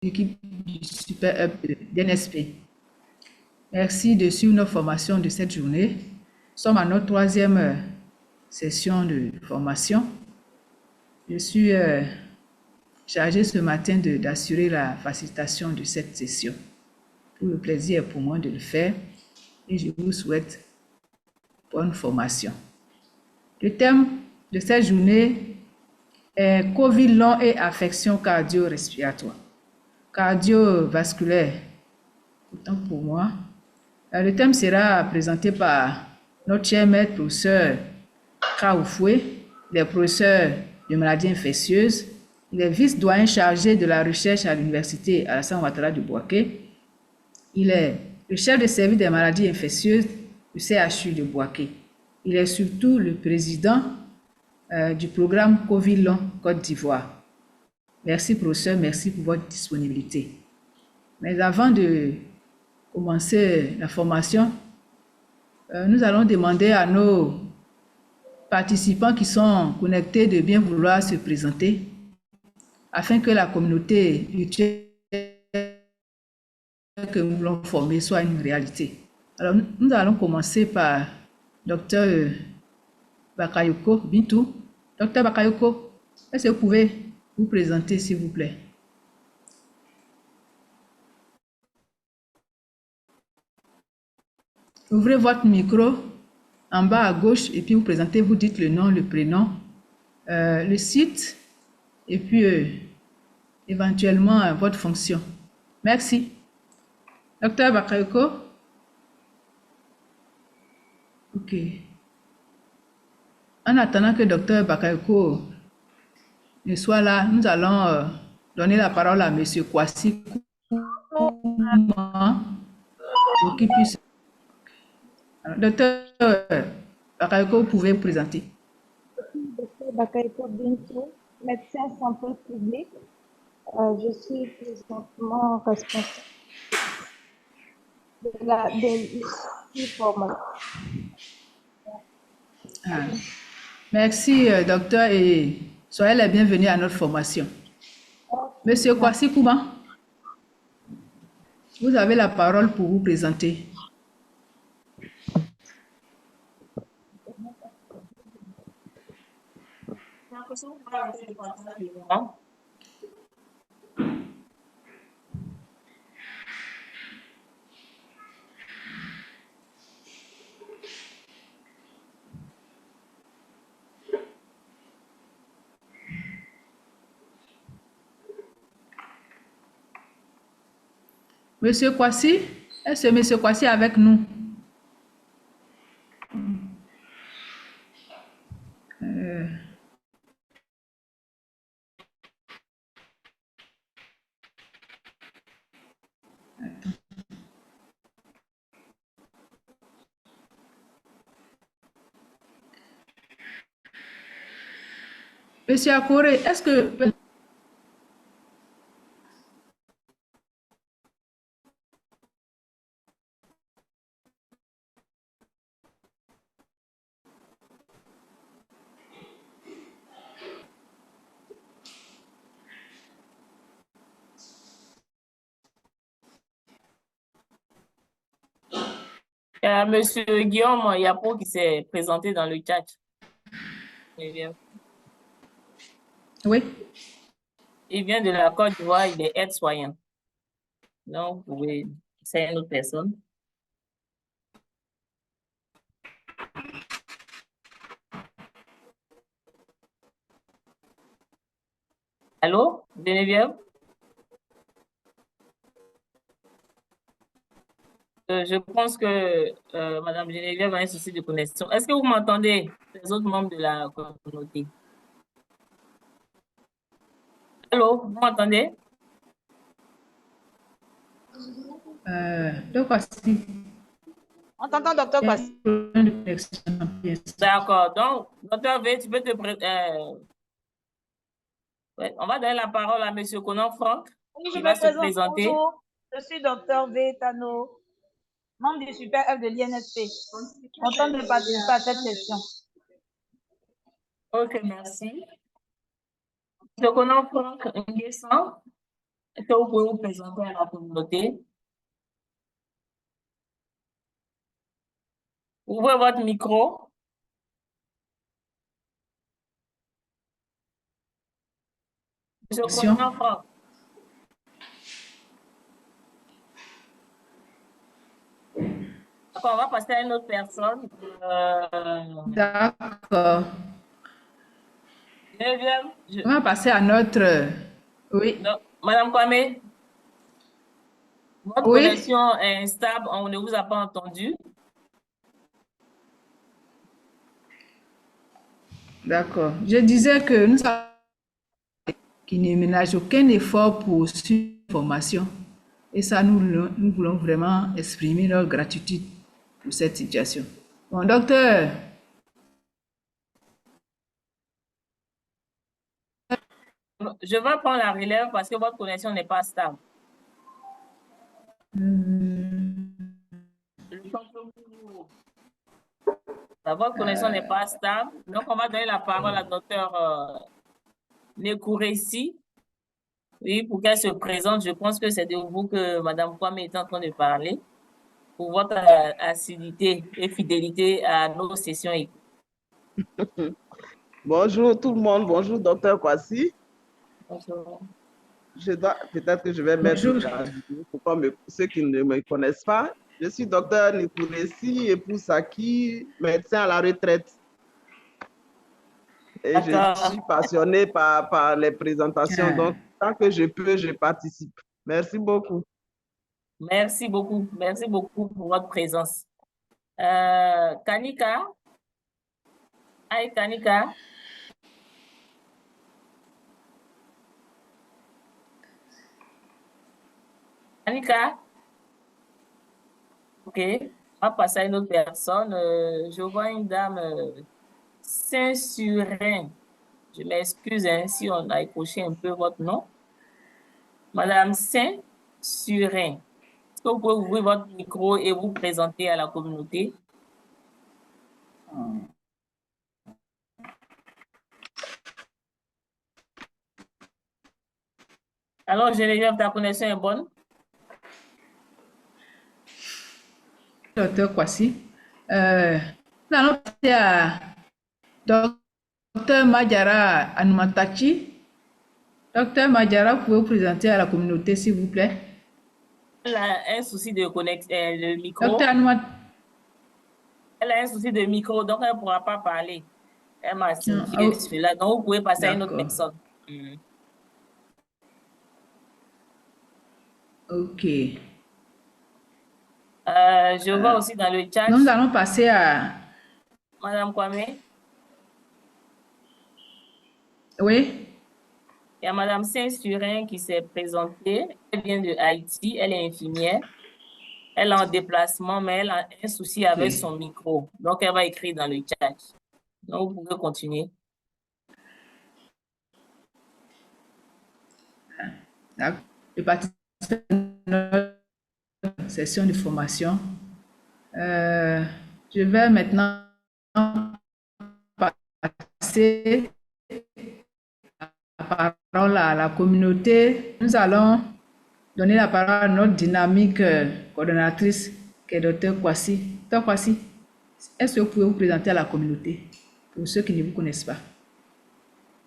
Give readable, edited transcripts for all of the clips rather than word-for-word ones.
l'équipe du Super Hub d'NSP. Merci de suivre nos formations de cette journée. Nous sommes à notre troisième session de formation. Je suis chargé ce matin d'assurer la facilitation de cette session. Tout le plaisir est pour moi de le faire et je vous souhaite bonne formation. Le thème de cette journée est Covid long et affections cardio-respiratoires, cardiovasculaires. Autant pour moi. Le thème sera présenté par notre cher maître professeur Kaoufoué, il est professeur de maladies infectieuses. Il est vice-doyen chargé de la recherche à l'université Alassane Ouattara de Bouaké. Il est le chef de service des maladies infectieuses du CHU de Bouaké. Il est surtout le président du programme Covid long Côte d'Ivoire. Merci professeur, merci pour votre disponibilité. Mais avant de commencer la formation, nous allons demander à nos participants qui sont connectés de bien vouloir se présenter afin que la communauté virtuelle que nous voulons former soit une réalité. Alors, nous allons commencer par Dr Bakayoko Bintou. Dr Bakayoko, est-ce que vous pouvez vous présenter, s'il vous plaît? Ouvrez votre micro en bas à gauche et puis vous présentez, vous dites le nom, le prénom, le site et puis éventuellement votre fonction. Merci. Docteur Bakayoko. Ok. En attendant que Docteur Bakayoko ne soit là, nous allons donner la parole à Monsieur Kwasi Kouma pour qu'il puisse. Docteur Bakayoko, vous pouvez vous présenter. Docteur Bakayoko Bintou, médecin santé publique. Je suis présentement responsable de la formation. Merci, docteur, et soyez les bienvenus à notre formation. Monsieur Kwasi Kouma, vous avez la parole pour vous présenter. Monsieur Kwasi, est-ce que Monsieur Kwasi est avec nous? Monsieur Akore, est-ce que... Monsieur Guillaume Yapo qui s'est présenté dans le chat. Oui. Il vient de la Côte d'Ivoire, il est aide-soignant. Donc, vous pouvez, c'est une autre personne. Allô, Geneviève? Je pense que Madame Geneviève a un souci de connexion. Est-ce que vous m'entendez, les autres membres de la communauté? Allô, vous m'entendez? Docteur Kwasi. On t'entend, docteur Kwasi. D'accord. Donc, docteur V, tu peux te ouais, on va donner la parole à Monsieur Conan Franck, qui va se présenter. Bonjour, je suis docteur V Tano, membre du Super F de l'INSP. Content de participer à cette session. Ok, merci. Monsieur Conan Franck Nguessan Est-ce que vous pouvez vous présenter à la communauté? Ouvrez votre micro. Monsieur Conan Franck. D'accord, on va passer à une autre personne. D'accord. On va passer à notre... Oui. Non, Madame Kwame, votre connexion est instable, on ne vous a pas entendu. D'accord. Je disais que nous savons qui ne ménagent aucun effort pour suivre la formation. Et ça, nous voulons vraiment exprimer notre gratitude pour cette situation. Bon, docteur. Je vais prendre la relève parce que votre connexion n'est pas stable. Votre connexion n'est pas stable. Donc, on va donner la parole à docteur Nekouressi. Oui, pour qu'elle se présente, je pense que c'est de vous que Madame Kwame est en train de parler pour votre assiduité et fidélité à nos sessions. Bonjour tout le monde, bonjour docteur Kwasi. Bonjour. Peut-être que je vais mettre la vidéo pour ceux qui ne me connaissent pas. Je suis docteur Nekouressi, époux Saki, médecin à la retraite. Et je suis passionnée par les présentations, donc tant que je peux, je participe. Merci beaucoup. Merci beaucoup pour votre présence. Kanika? Hi, Kanika. Kanika? Ok, on va passer à une autre personne. Je vois une dame Saint-Surin. Je m'excuse si on a écorché un peu votre nom. Madame Saint-Surin. Est-ce que vous pouvez ouvrir votre micro et vous présenter à la communauté? Alors, Geneviève, ta connexion est bonne? Docteur Kwasi. Nous allons passer à docteur Madjara Anumatachi. Docteur Madjara, vous pouvez vous présenter à la communauté, s'il vous plaît? Elle a un souci de connexion, de micro. Docteur Anumatachi. Elle a un souci de micro, donc elle ne pourra pas parler. Elle m'a signifié cela. Donc, vous pouvez passer à une autre personne. Ok. Je vois aussi dans le chat. Nous allons passer à... Madame Kwame. Oui. Il y a Madame Saint-Surin qui s'est présentée. Elle vient de Haïti. Elle est infirmière. Elle est en déplacement, mais elle a un souci avec son micro. Donc, elle va écrire dans le chat. Donc, vous pouvez continuer. Je participe à notre session de formation. Je vais maintenant passer la parole à la communauté. Nous allons donner la parole à notre dynamique coordonnatrice, qui est Dr. Kwasi. Dr. Kwasi, est-ce que vous pouvez vous présenter à la communauté, pour ceux qui ne vous connaissent pas?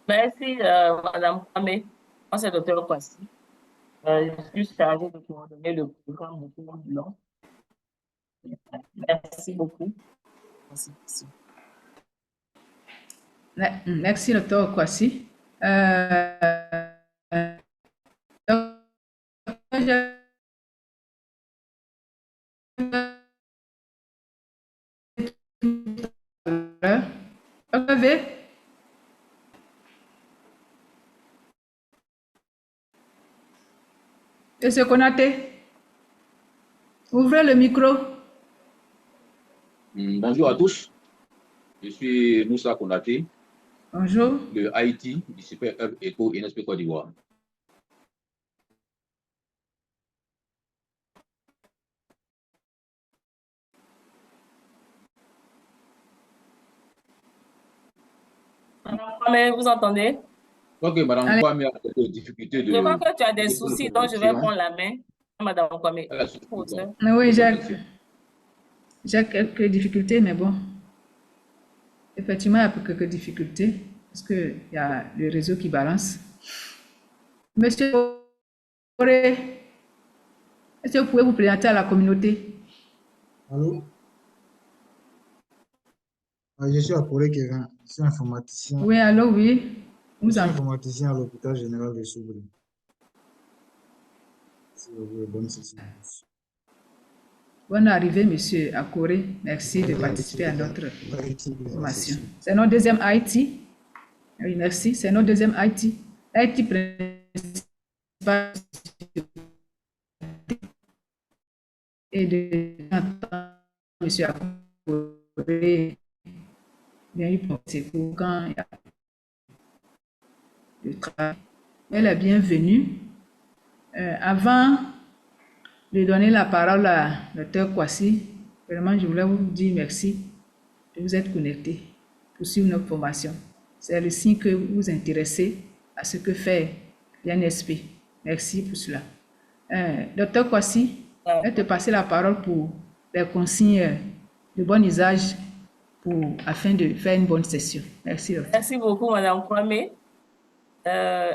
Merci, Madame Kwame. Moi, c'est Dr. Kwasi. Je suis chargée de coordonner le programme de tout le monde. Merci beaucoup. Merci, Dr. Kwasi. Monsieur Konaté, ouvrez le micro. Bonjour à tous. Je suis Moussa Konaté. Bonjour. De Haïti, du Super Hub Eco INSP Côte d'Ivoire. Mais vous entendez? Donc, Madame Allez. Kwame a des difficultés Je crois que tu as des de soucis, donc je vais connexion. prendre la main. Madame Kwame. Elle a souci, donc, Oui, de connexion. j'ai quelques difficultés, mais bon. Effectivement, il y a quelques difficultés parce qu'il y a le réseau qui balance. Monsieur Boré, est-ce que vous pouvez vous présenter à la communauté? Allô? Je suis Apollo Kevin, je suis informaticien. Oui, allô, oui. Je Vous suis en... informaticien à l'hôpital général de Soubri. Si vous voulez, bonne session. Bonne arrivée, monsieur Akoré. Merci de participer à notre formation. C'est notre deuxième IT. Oui, merci. C'est notre deuxième IT. L'IT principal et de monsieur Akoré. Bien eu c'est pour quand il y a le travail. Elle est bienvenue. Avant de donner la parole à Dr. Kwasi, vraiment, je voulais vous dire merci de vous être connecté pour suivre notre formation. C'est le signe que vous vous intéressez à ce que fait l'INSP. Merci pour cela. Dr. Kwasi, je vais te passer la parole pour les consignes de bon usage afin de faire une bonne session. Merci, docteur. Merci beaucoup, Madame Kwame.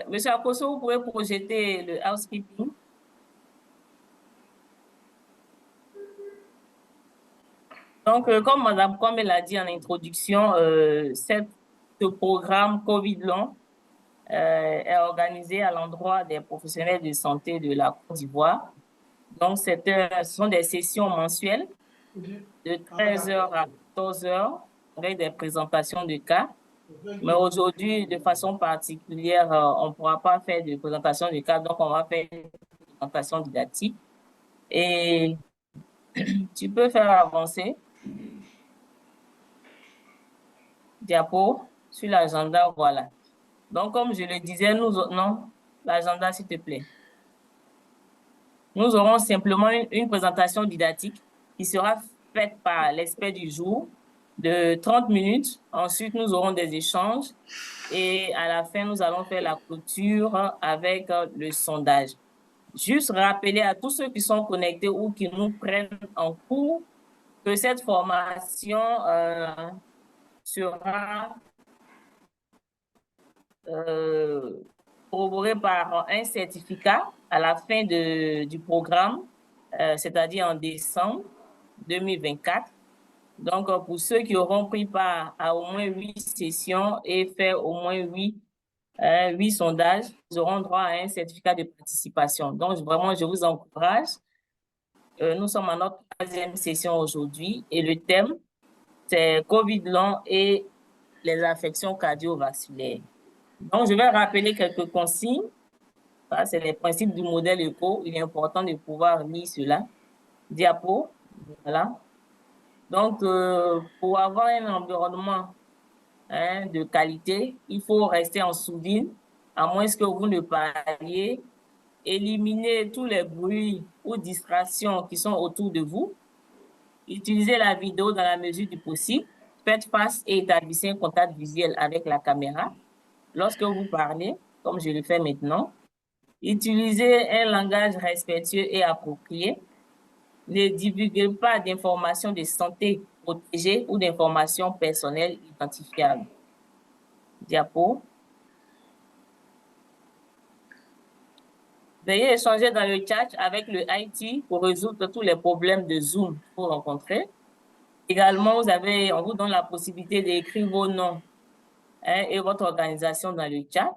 Monsieur Akoso, vous pouvez projeter le housekeeping. Donc, comme Madame Kwame l'a dit en introduction, ce programme COVID long est organisé à l'endroit des professionnels de santé de la Côte d'Ivoire. Donc, ce sont des sessions mensuelles de 13h à 14h avec des présentations de cas. Mais aujourd'hui, de façon particulière, on ne pourra pas faire de présentation de cas, donc on va faire une présentation didactique. Et tu peux faire avancer. Diapo sur l'agenda, voilà. Donc, comme je le disais, non, l'agenda, s'il te plaît. Nous aurons simplement une présentation didactique qui sera faite par l'expert du jour de 30 minutes. Ensuite, nous aurons des échanges et à la fin, nous allons faire la clôture avec le sondage. Juste rappeler à tous ceux qui sont connectés ou qui nous prennent en cours que cette formation sera corroborée par un certificat à la fin du programme, c'est-à-dire en décembre 2024. Donc, pour ceux qui auront pris part à au moins 8 sessions et fait au moins 8 sondages, ils auront droit à un certificat de participation. Donc, vraiment, je vous encourage. Nous sommes à notre 3e session aujourd'hui et le thème, c'est COVID long et les affections cardiovasculaires. Donc, je vais rappeler quelques consignes. C'est les principes du modèle ECO. Il est important de pouvoir lire cela. Diapo, voilà. Donc, pour avoir un environnement de qualité, il faut rester en sourdine, à moins que vous ne parliez. Éliminez tous les bruits ou distractions qui sont autour de vous. Utilisez la vidéo dans la mesure du possible. Faites face et établissez un contact visuel avec la caméra. Lorsque vous parlez, comme je le fais maintenant, utilisez un langage respectueux et approprié. Ne divulguez pas d'informations de santé protégées ou d'informations personnelles identifiables. Diapo. Veuillez échanger dans le chat avec le IT pour résoudre tous les problèmes de Zoom que vous rencontrez. Également, on vous donne la possibilité d'écrire vos noms et votre organisation dans le chat.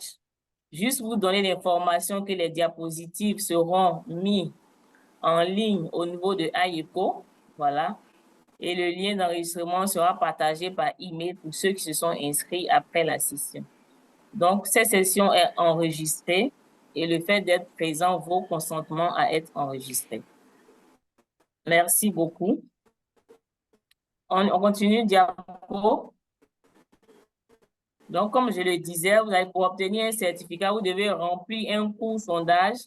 Juste vous donner l'information que les diapositives seront mises en ligne au niveau de IECO. Voilà. Et le lien d'enregistrement sera partagé par email pour ceux qui se sont inscrits après la session. Donc, cette session est enregistrée et le fait d'être présent vaut consentement à être enregistré. Merci beaucoup. On continue, Diapo. Donc, comme je le disais, pour obtenir un certificat, vous devez remplir un court sondage.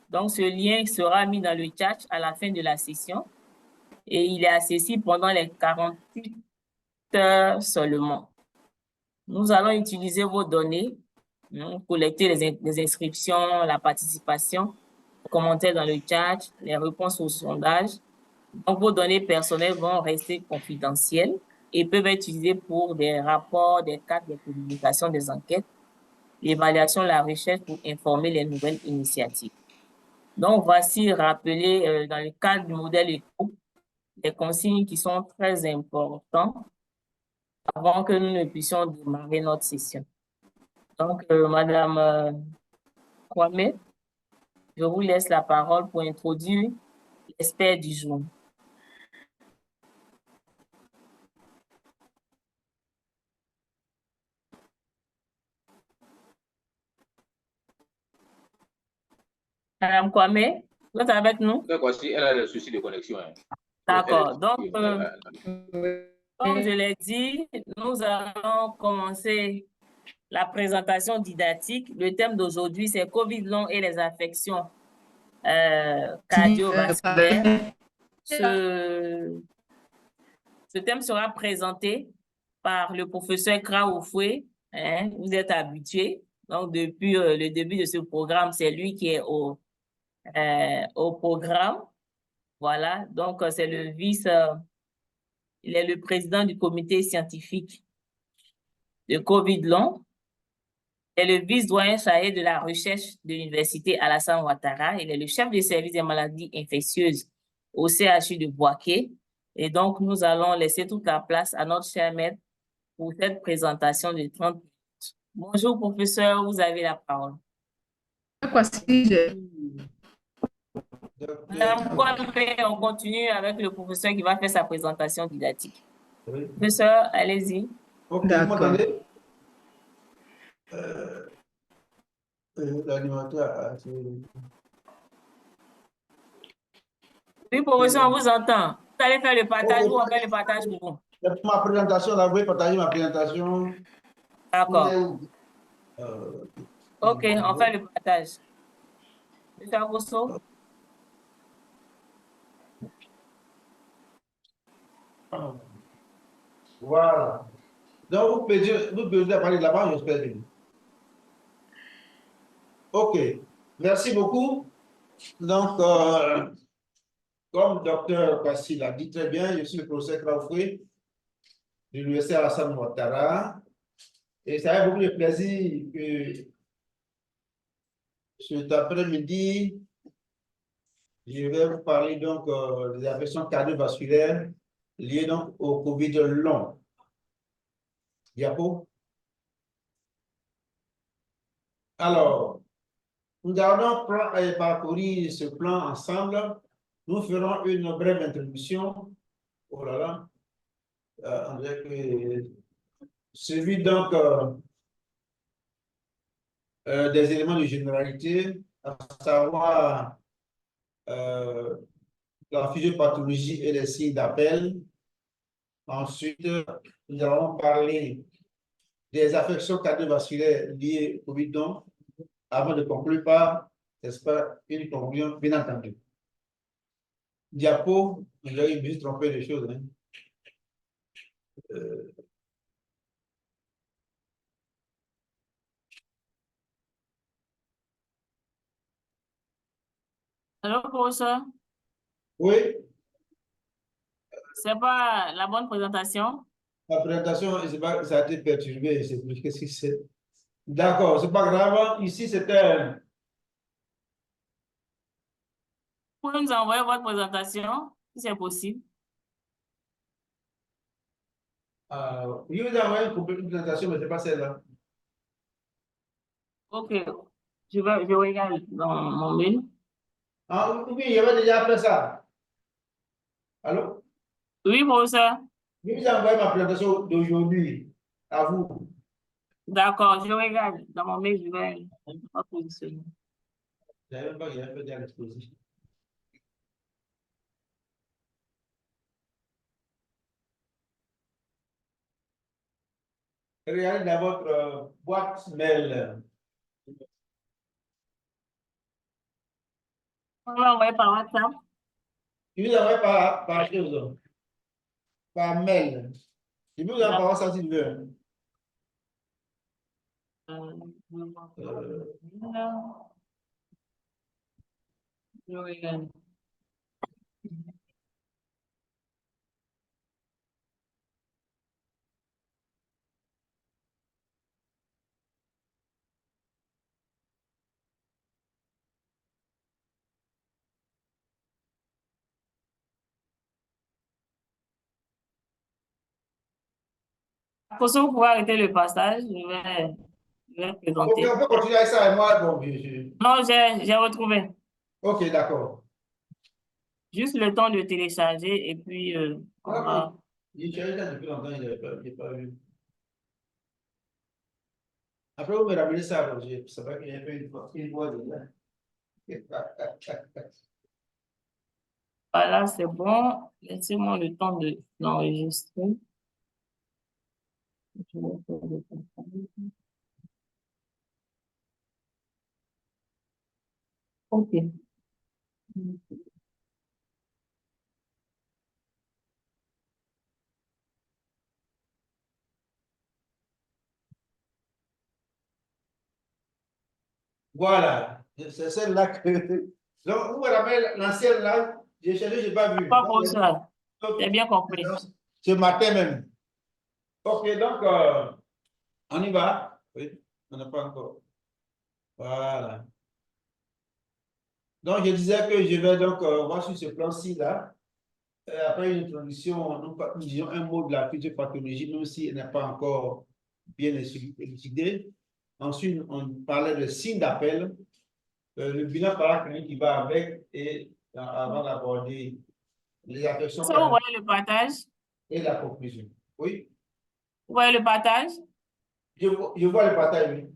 Donc, ce lien sera mis dans le chat à la fin de la session et il est accessible pendant les 48 heures seulement. Nous allons utiliser vos données collecter les inscriptions, la participation, les commentaires dans le chat, les réponses aux sondages. Donc, vos données personnelles vont rester confidentielles et peuvent être utilisées pour des rapports, des cartes, des communications, des enquêtes, l'évaluation, la recherche pour informer les nouvelles initiatives. Donc, voici rappelé dans le cadre du modèle ECO, des consignes qui sont très importantes avant que nous ne puissions démarrer notre session. Donc, Madame Kwame, je vous laisse la parole pour introduire l'expert du jour. Madame Kwame, vous êtes avec nous? D'accord, si elle a des soucis de connexion. Hein. D'accord. Donc, comme je l'ai dit, nous allons commencer la présentation didactique. Le thème d'aujourd'hui, c'est COVID long et les affections cardiovasculaires. Ce thème sera présenté par le professeur Kraoufoué. Hein, vous êtes habitués. Donc, depuis le début de ce programme, c'est lui qui est au programme. Voilà. Donc, c'est le il est le président du comité scientifique de COVID long et le vice-doyen chargé de la recherche de l'université Alassane Ouattara. Il est le chef du service des maladies infectieuses au CHU de Bouaké. Et donc, nous allons laisser toute la place à notre cher maître pour cette présentation de 30 minutes. Bonjour, professeur, vous avez la parole. Madame Kwame, on continue avec le professeur qui va faire sa présentation didactique. Oui. Professeur, allez-y. Ok, vous m'entendez? L'animateur. Oui, professeur, on vous entend. Vous allez faire le partage ou on fait le partage pour vous? Ma présentation, là, vous pouvez partager ma présentation. D'accord. Ok, on fait le partage. Monsieur Agosso? Voilà. Donc, vous pouvez parler de là-bas, j'espère bien. Ok, merci beaucoup. Donc, comme Dr. Kassi l'a dit très bien, je suis le professeur Kraoufoué de l'Université Alassane Ouattara. Et ça fait beaucoup de plaisir que cet après-midi, je vais vous parler donc des affections cardiovasculaires liées donc au COVID long. Diapo. Alors, nous allons parcourir ce plan ensemble. Nous ferons une brève introduction. Oh là là. On dirait que celui donc des éléments de généralité, à savoir la physiopathologie et les signes d'appel. Ensuite, nous allons parler des affections cardiovasculaires liées au COVID, avant de conclure par, n'est-ce pas, une conclusion bien entendu. Diapo, j'ai juste trompé les choses. Hein. Alors, professeur? Oui. C'est pas la bonne présentation? La présentation, ça a été perturbé, c'est plus qu'est-ce que c'est. D'accord, c'est pas grave. Ici, c'était. Vous pouvez nous envoyer votre présentation, si c'est possible. Je vous ai envoyé une présentation, mais ce n'est pas celle-là. Ok, je regarde dans mon mail. Ah, oui, il y avait déjà fait ça. Allô? Oui, professeur. Je vous ai envoyé ma présentation d'aujourd'hui. À vous. D'accord, je regarde dans mon mail, je vais pas positionner. Je n'avais même pas qu'il y avait fait déjà l'exposition. Regardez dans votre boîte mail. On va envoyer par WhatsApp. Je vous envoie par chose. Par mail. Je vous envoie par WhatsApp si vous voulez. Pour ça, vous pouvez arrêter le passage. Je vais Ok, présenter. on peut continuer avec ça et moi, bon, Non, j'ai retrouvé. Ok, d'accord. Juste le temps de télécharger et puis on va... Il cherchait ça depuis longtemps, il n'a pas vu. Après, vous me ramenez ça, Roger. C'est vrai qu'il y a fait une voix de là. Voilà, c'est bon. Laissez-moi le temps d'enregistrer. Je vais faire le passage. OK. Voilà, c'est celle-là que. Donc, vous me rappelez l'ancienne là, j'ai cherché, je n'ai pas vu. Pas pour ça. J'ai bien compris. Ce matin même. Ok, donc, on y va. Oui, on n'a pas encore. Voilà. Donc, je disais que je vais donc voir sur ce plan-ci là. Après une introduction, nous disons un mot de la physiopathologie, même si elle n'est pas encore bien élucidée. Ensuite, on parlait de signes d'appel, le bilan paraclinique qui va avec, et avant d'aborder les affections Est-ce que vous voyez le partage? et la conclusion. Oui, Vous voyez le partage? je vois le partage, oui.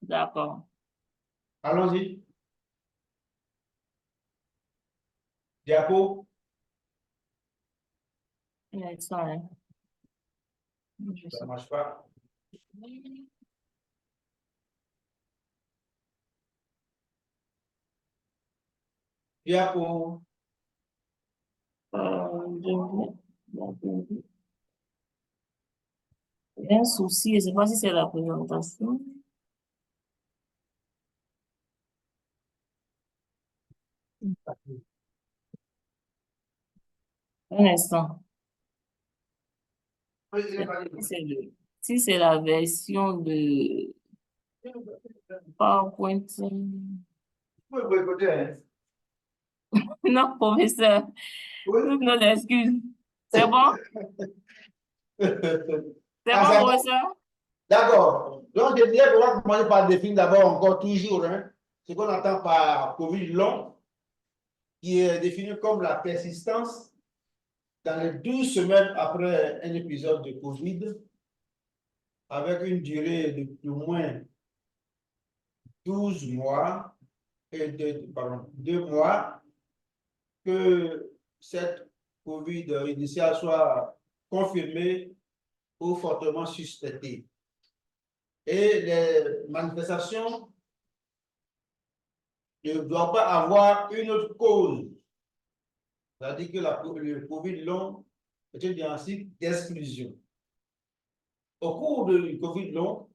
D'accord. Allons-y. Diapo. Ça, hein. Ça ne marche pas. Diapo. Il y a un souci, je ne sais pas si c'est la présentation. Un instant. Si c'est la version de PowerPoint. Vous pouvez écouter, hein? Non, professeur. Oui. Toutes nos excuses. C'est bon? C'est bon, professeur? D'accord. Donc, je dirais qu'on va commencer par définir d'abord encore toujours ce qu'on entend par COVID long, qui est défini comme la persistance dans les 12 semaines après un épisode de COVID, avec une durée de plus ou moins 12 mois, et 2 mois, que cette COVID initiale soit confirmée ou fortement suspectée. Et les manifestations ne doivent pas avoir une autre cause. C'est-à-dire que le COVID long est un diagnostic d'exclusion. Au cours du COVID long,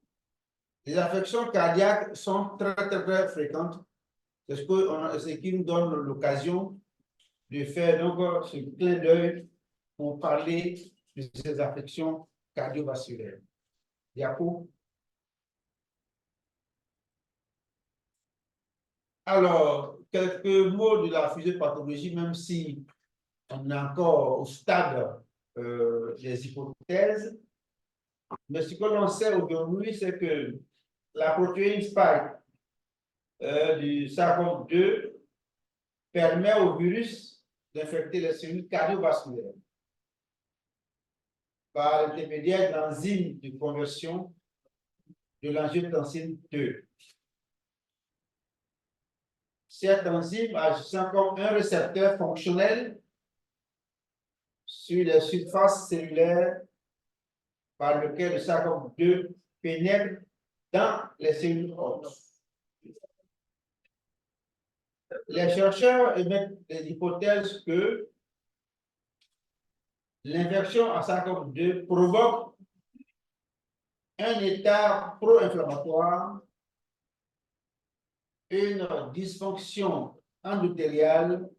les affections cardiaques sont très fréquentes. C'est ce qui nous donne l'occasion de faire donc ce clin d'œil pour parler de ces affections cardiovasculaires. Diapo. Alors, quelques mots de la physiopathologie, même si on est encore au stade des hypothèses. Mais ce que l'on sait aujourd'hui, c'est que la protéine spike du SARS-CoV-2 permet au virus d'infecter les cellules cardiovasculaires par l'intermédiaire d'enzymes de conversion de l'angiotensine 2. Cette enzyme agissant comme un récepteur fonctionnel sur les surfaces cellulaires par lequel le SARS-CoV-2 pénètre dans les cellules osseuse. Les chercheurs émettent des hypothèses que l'infection à SARS-CoV-2 provoque un état pro-inflammatoire, une dysfonction endothéliale,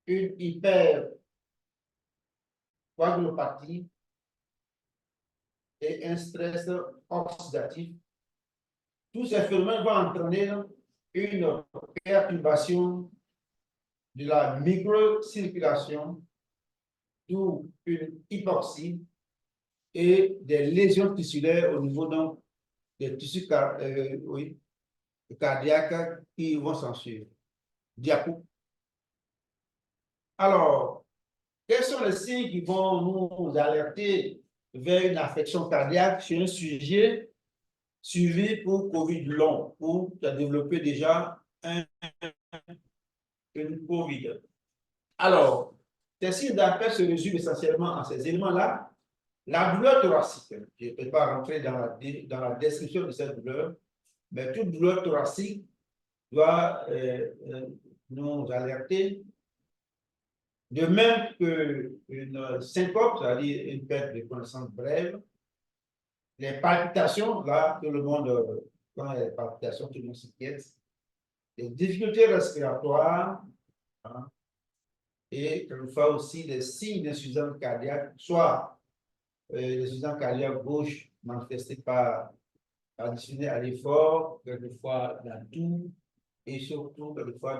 une hypercoagulopathie et un stress oxydatif. Tous ces phénomènes vont entraîner une perturbation de la microcirculation, d'où une hypoxie et des lésions tissulaires au niveau donc, des tissus cardiaques qui vont s'en suivre. Diapo. Alors, quels sont les signes qui vont nous alerter vers une affection cardiaque chez un sujet suivi pour COVID long ou qui a développé déjà une COVID? Alors, ces signes d'appel se résument essentiellement en ces éléments-là. La douleur thoracique, je ne peux pas rentrer dans la description de cette douleur, mais toute douleur thoracique doit nous alerter. De même qu'une syncope, c'est-à-dire une perte de connaissance brève, les palpitations, là, tout le monde, quand il y a des palpitations, tout le monde s'inquiète, les difficultés respiratoires, hein, et quelquefois aussi des signes d'insuffisance cardiaque, soit l'insuffisance cardiaque gauche manifestée par la dyspnée à l'effort, quelquefois la toux, et surtout quelquefois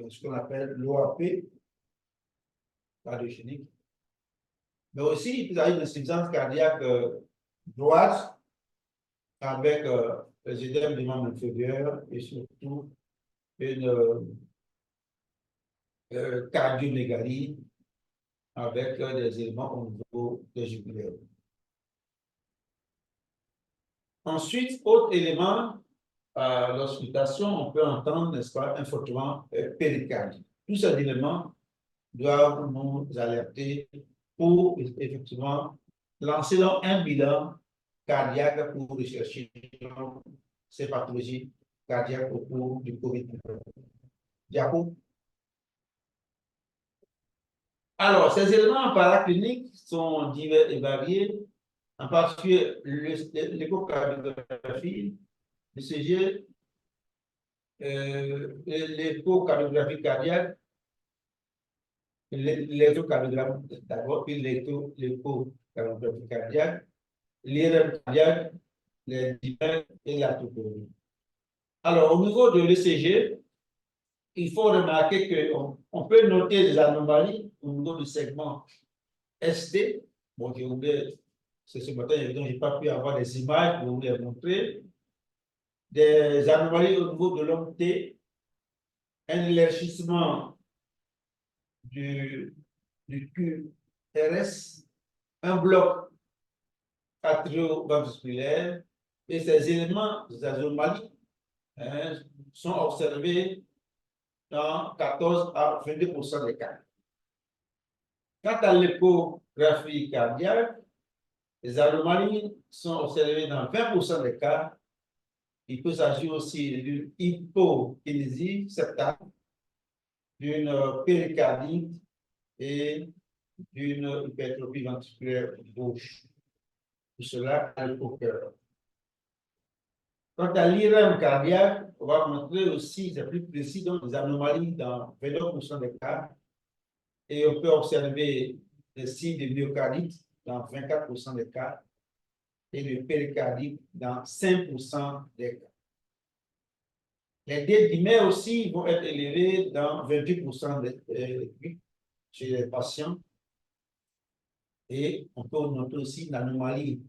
ce qu'on appelle l'OAP, cardiogénique. Mais aussi, il peut y avoir une insuffisance cardiaque droite avec les édèmes du membre inférieur et surtout une cardiomégalie avec des éléments au niveau des jugulaires. Ensuite, autre élément, à l'auscultation, on peut entendre, n'est-ce pas, un frottement péricardique. Tous ces éléments doivent nous alerter pour effectivement lancer donc un bilan cardiaque pour rechercher ces pathologies cardiaques au cours du COVID-19. Diapo. Alors, ces éléments paracliniques sont divers et variés, en particulier l'échocardiographie, le CG, l'échocardiographie cardiaque, l'électrocardiographie d'abord, puis l'échocardiographie cardiaque, l'IRM cardiaque, les dimères et la topographie. Alors, au niveau de l'ECG, il faut remarquer qu'on peut noter des anomalies au niveau du segment ST. Bon, j'ai oublié, c'est ce matin, évidemment, je n'ai pas pu avoir des images pour vous les montrer. Des anomalies au niveau de l'homme T, un élargissement du QRS, un bloc atrioventriculaire, et ces éléments, ces anomalies, sont observés dans 14 à 22% des cas. Quant à l'échographie cardiaque, les anomalies sont observées dans 20% des cas. Il peut s'agir aussi d'une hypokinésie septale, d'une péricardite et d'une hypertrophie ventriculaire gauche. Tout cela au cœur. Quant à l'IRM cardiaque, on va montrer aussi, c'est plus précis, donc des anomalies dans 29% des cas. Et on peut observer des signes de myocardite dans 24% des cas et de péricardite dans 5% des cas. Les D-dimères aussi vont être élevés dans 28% chez les patients. Et on peut noter aussi une anomalie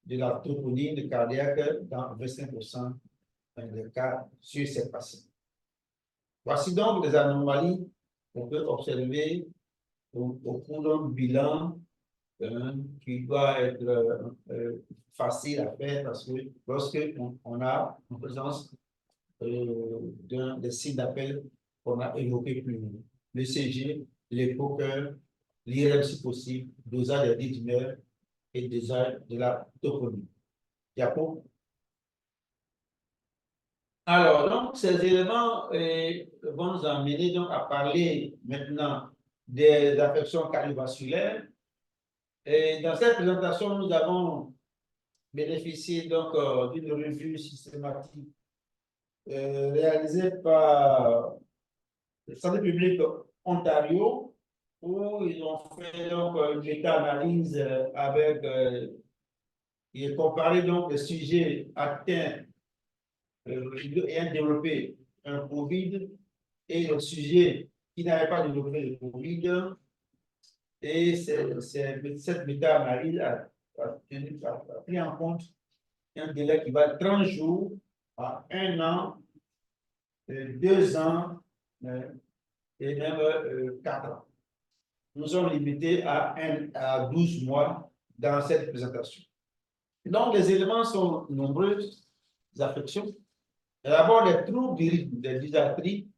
de la troponine cardiaque dans 25% des cas chez ces patients. Voici donc les anomalies qu'on peut observer au cours d'un bilan qui doit être facile à faire parce que lorsque on a en présence des signes d'appel qu'on a évoqués plus haut, le CG, l'écho-cœur, l'IRM si possible, dosage des D-dimères et dosage de la toponine. Diapo. Alors, donc, ces éléments vont nous amener donc à parler maintenant des affections cardiovasculaires. Et dans cette présentation, nous avons bénéficié donc d'une revue systématique réalisée par le Santé publique Ontario, où ils ont fait donc une méta-analyse avec et comparé donc les sujets atteints ayant développé un Covid et les sujets qui n'avaient pas développé le Covid. Et cette méta-analyse a pris en compte un délai qui va de 30 jours à 1 an, 2 ans et même 4 ans. Nous sommes limités à 12 mois dans cette présentation. Donc, les éléments sont nombreuses affections. D'abord, les troubles du rythme, des dysarthries,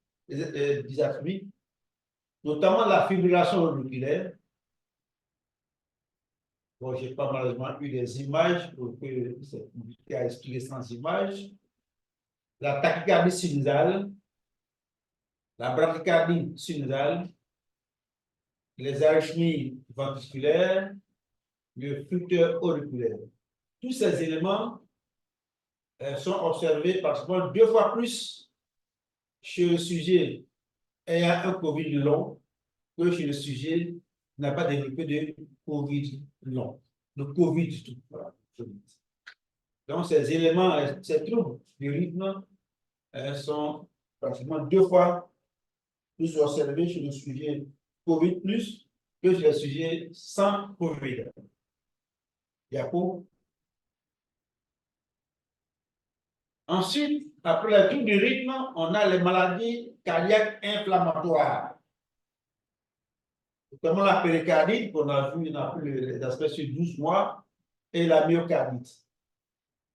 notamment la fibrillation auriculaire. Bon, je n'ai pas malheureusement eu les images pour que c'est compliqué à expliquer sans images. La tachycardie sinusale, la bradycardie sinusale, les arythmies ventriculaires, le fluctueur auriculaire. Tous ces éléments sont observés pratiquement 2 fois plus chez le sujet ayant un Covid long que chez le sujet qui n'a pas développé de Covid long. Le Covid tout. Voilà. Donc, ces éléments, ces troubles du rythme sont pratiquement 2 fois plus observés chez le sujet Covid plus que chez le sujet sans Covid. D'accord? Ensuite, après les troubles du rythme, on a les maladies cardiaques inflammatoires. Notamment la péricardite, qu'on a vu, on a vu les aspects sur 12 mois, et la myocardite.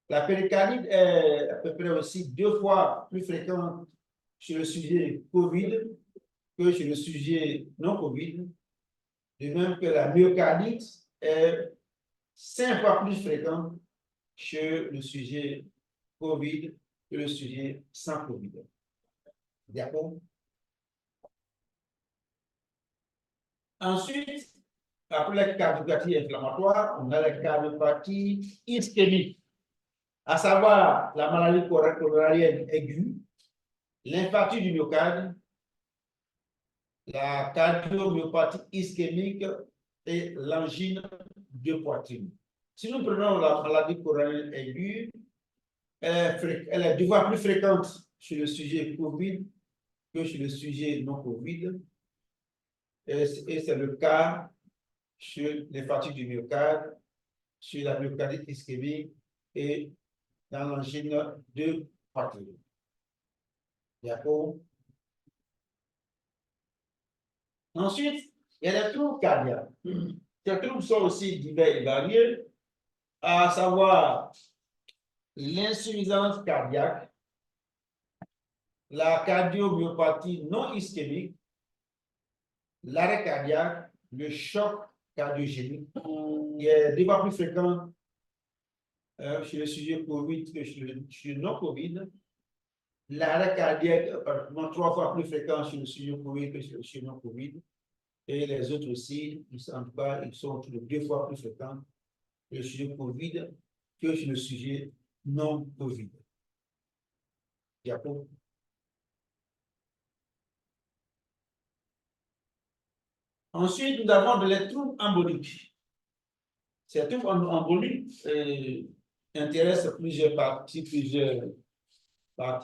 La péricardite est à peu près aussi 2 fois plus fréquente chez le sujet COVID que chez le sujet non COVID. De même que la myocardite est 5 fois plus fréquente chez le sujet COVID que le sujet sans COVID. D'accord? Ensuite, après la cardiopathie inflammatoire, on a la cardiopathie ischémique, à savoir la maladie coronarienne aiguë, l'infarctus du myocarde, la cardiomyopathie ischémique et l'angine de poitrine. Si nous prenons la maladie coronarienne aiguë, elle est 2 fois plus fréquente chez le sujet COVID que chez le sujet non COVID. Et c'est le cas chez l'infarctus du myocarde, chez la myocardite ischémique et dans l'angine de poitrine. D'accord? Ensuite, il y a les troubles cardiaques. Ces troubles sont aussi divers et variés, à savoir l'insuffisance cardiaque, la cardiomyopathie non ischémique, l'arrêt cardiaque, le choc cardiogénique, qui est 2 fois plus fréquent chez le sujet COVID que chez le non-COVID. L'arrêt cardiaque, pratiquement 3 fois plus fréquent chez le sujet COVID que chez le sujet non-COVID. Et les autres aussi, en tout cas, ils sont 2 fois plus fréquents chez le sujet COVID que chez le sujet non-COVID. D'accord? Ensuite, nous avons les troubles emboliques. Ces troubles emboliques intéressent plusieurs parties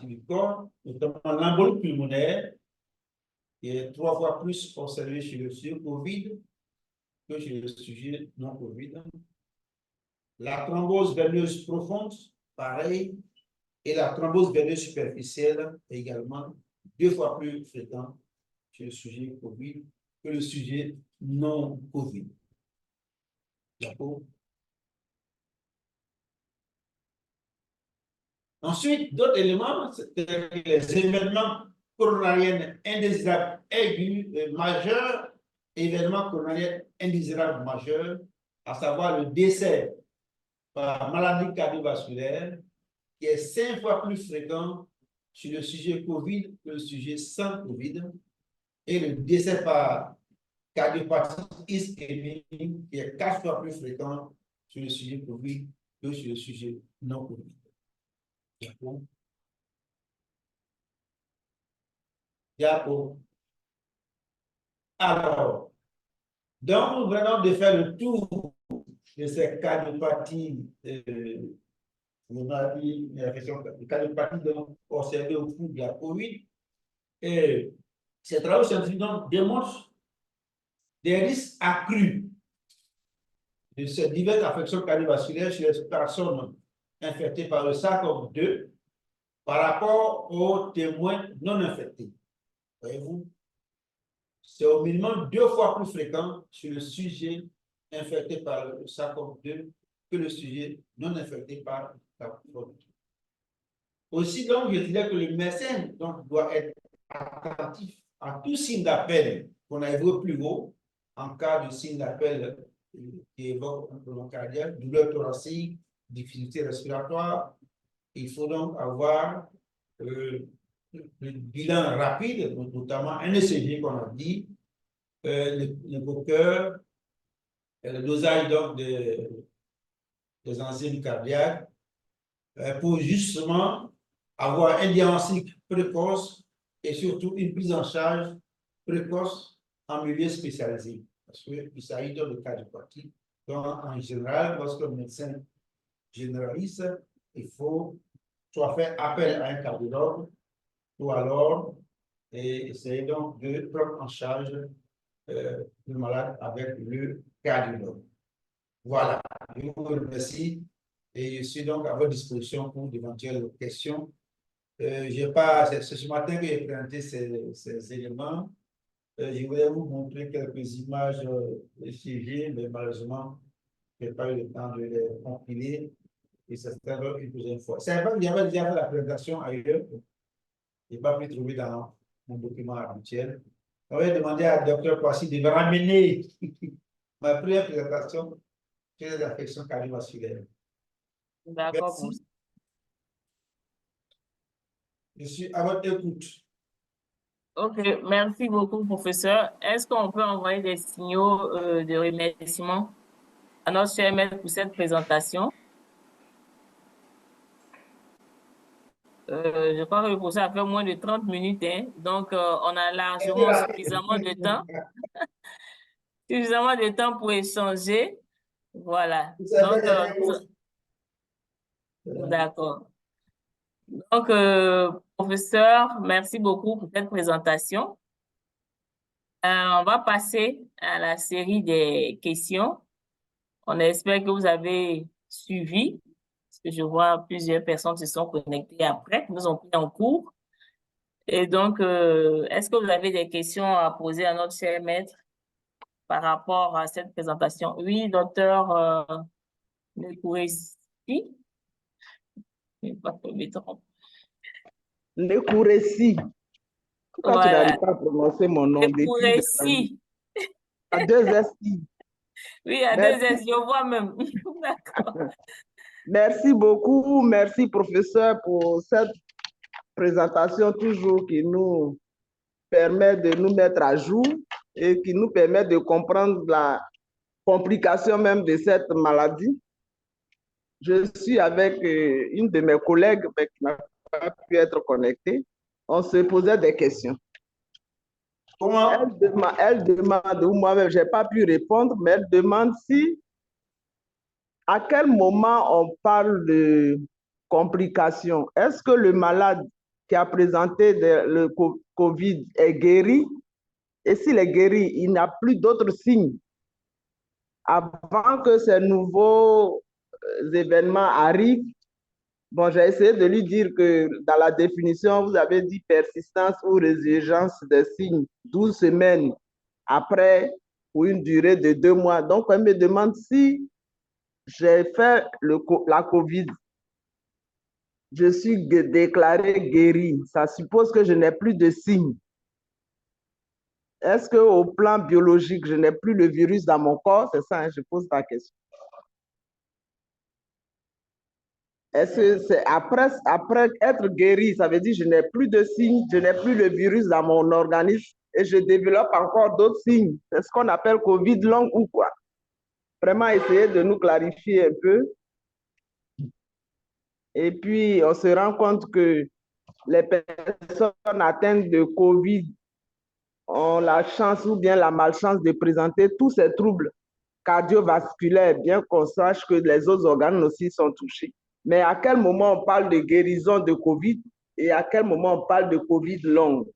du corps, notamment l'embolie pulmonaire, qui est 3 fois plus observé chez le sujet COVID que chez le sujet non COVID. La thrombose veineuse profonde, pareil, et la thrombose veineuse superficielle, également 2 fois plus fréquent chez le sujet COVID que le sujet non COVID. D'accord? Ensuite, d'autres éléments, c'est les événements coronariens indésirables aigus majeurs, événements coronariens indésirables majeurs, à savoir le décès par maladie cardiovasculaire, qui est 5 fois plus fréquent chez le sujet COVID que le sujet sans COVID, et le décès par cardiopathie ischémique qui est 4 fois plus fréquent sur le sujet Covid que sur le sujet non Covid. D'accord. D'accord. Alors, donc nous venons de faire le tour de ces cardiopathies, cardiopathies observées au cours de la COVID. Et ces travaux scientifiques démontrent des risques accrus de ces diverses affections cardiovasculaires chez les personnes infectées par le SARS-CoV-2 par rapport aux témoins non infectés. Voyez-vous? C'est au minimum 2 fois plus fréquent sur le sujet infecté par le SARS-CoV-2 que le sujet non infecté par la COVID. Aussi, donc, je dirais que le médecin doit être attentif à tout signe d'appel qu'on a évoqué plus haut, en cas de signe d'appel qui évoque un problème cardiaque, douleur thoracique, difficulté respiratoire. Il faut donc avoir le bilan rapide, notamment un ECG qu'on a dit, le cœur, le dosage donc des enzymes cardiaques, pour justement avoir un diagnostic précoce et surtout une prise en charge précoce en milieu spécialisé. Parce qu'il s'agit de cardiopathie. Donc, en général, lorsque le médecin généraliste, il faut soit faire appel à un cardiologue ou alors essayer donc de prendre en charge le malade avec le cardiologue. Voilà, je vous remercie et je suis donc à votre disposition pour d'éventuelles questions. C'est ce matin que j'ai présenté ces éléments. Je voulais vous montrer quelques images ECG, mais malheureusement, je n'ai pas eu le temps de les compiler et ça sera une deuxième fois. C'est vrai que j'avais déjà fait la présentation ailleurs. Je n'ai pas pu trouver dans mon document habituel. On va demander à Dr. Kwasi de me ramener ma première présentation sur les affections cardiovasculaires. D'accord. Merci. Je suis à votre écoute. Ok, merci beaucoup, professeur. Est-ce qu'on peut envoyer des signaux de remerciement à notre cher maître pour cette présentation? Je crois que le professeur a fait moins de 30 minutes, hein, donc on a largement suffisamment de temps. Suffisamment de temps pour échanger. Voilà. Donc, d'accord. Donc, professeur, merci beaucoup pour cette présentation. On va passer à la série des questions. On espère que vous avez suivi, parce que je vois plusieurs personnes se sont connectées après, nous ont pris en cours. Et donc, est-ce que vous avez des questions à poser à notre cher maître par rapport à cette présentation? Oui, docteur Nekouressi. Nekouressi. Pourquoi tu n'arrives pas à prononcer mon nom? Nekouressi. À 2 S-I. Oui, à 2 S, je vois même. D'accord. Merci beaucoup. Merci, professeur, pour cette présentation toujours qui nous permet de nous mettre à jour et qui nous permet de comprendre la complication même de cette maladie. Je suis avec une de mes collègues mais qui n'a pas pu être connectée. On se posait des questions. Comment? Elle demande, ou moi-même, je n'ai pas pu répondre, mais elle demande si, à quel moment on parle de complications. Est-ce que le malade qui a présenté le COVID est guéri? Et s'il est guéri, il n'a plus d'autres signes avant que ces nouveaux événements arrivent. Bon, j'ai essayé de lui dire que dans la définition, vous avez dit persistance ou résurgence des signes 12 semaines après ou une durée de 2 mois. Donc, elle me demande si j'ai fait la COVID. Je suis déclaré guéri. Ça suppose que je n'ai plus de signes. Est-ce qu'au plan biologique, je n'ai plus le virus dans mon corps? C'est ça, hein, je pose la question. Est-ce que c'est après être guéri, ça veut dire que je n'ai plus de signes, je n'ai plus le virus dans mon organisme et je développe encore d'autres signes. C'est ce qu'on appelle Covid long ou quoi? Vraiment essayer de nous clarifier un peu. Et puis, on se rend compte que les personnes atteintes de Covid ont la chance ou bien la malchance de présenter tous ces troubles cardiovasculaires, bien qu'on sache que les autres organes aussi sont touchés. Mais à quel moment on parle de guérison de Covid et à quel moment on parle de Covid longue?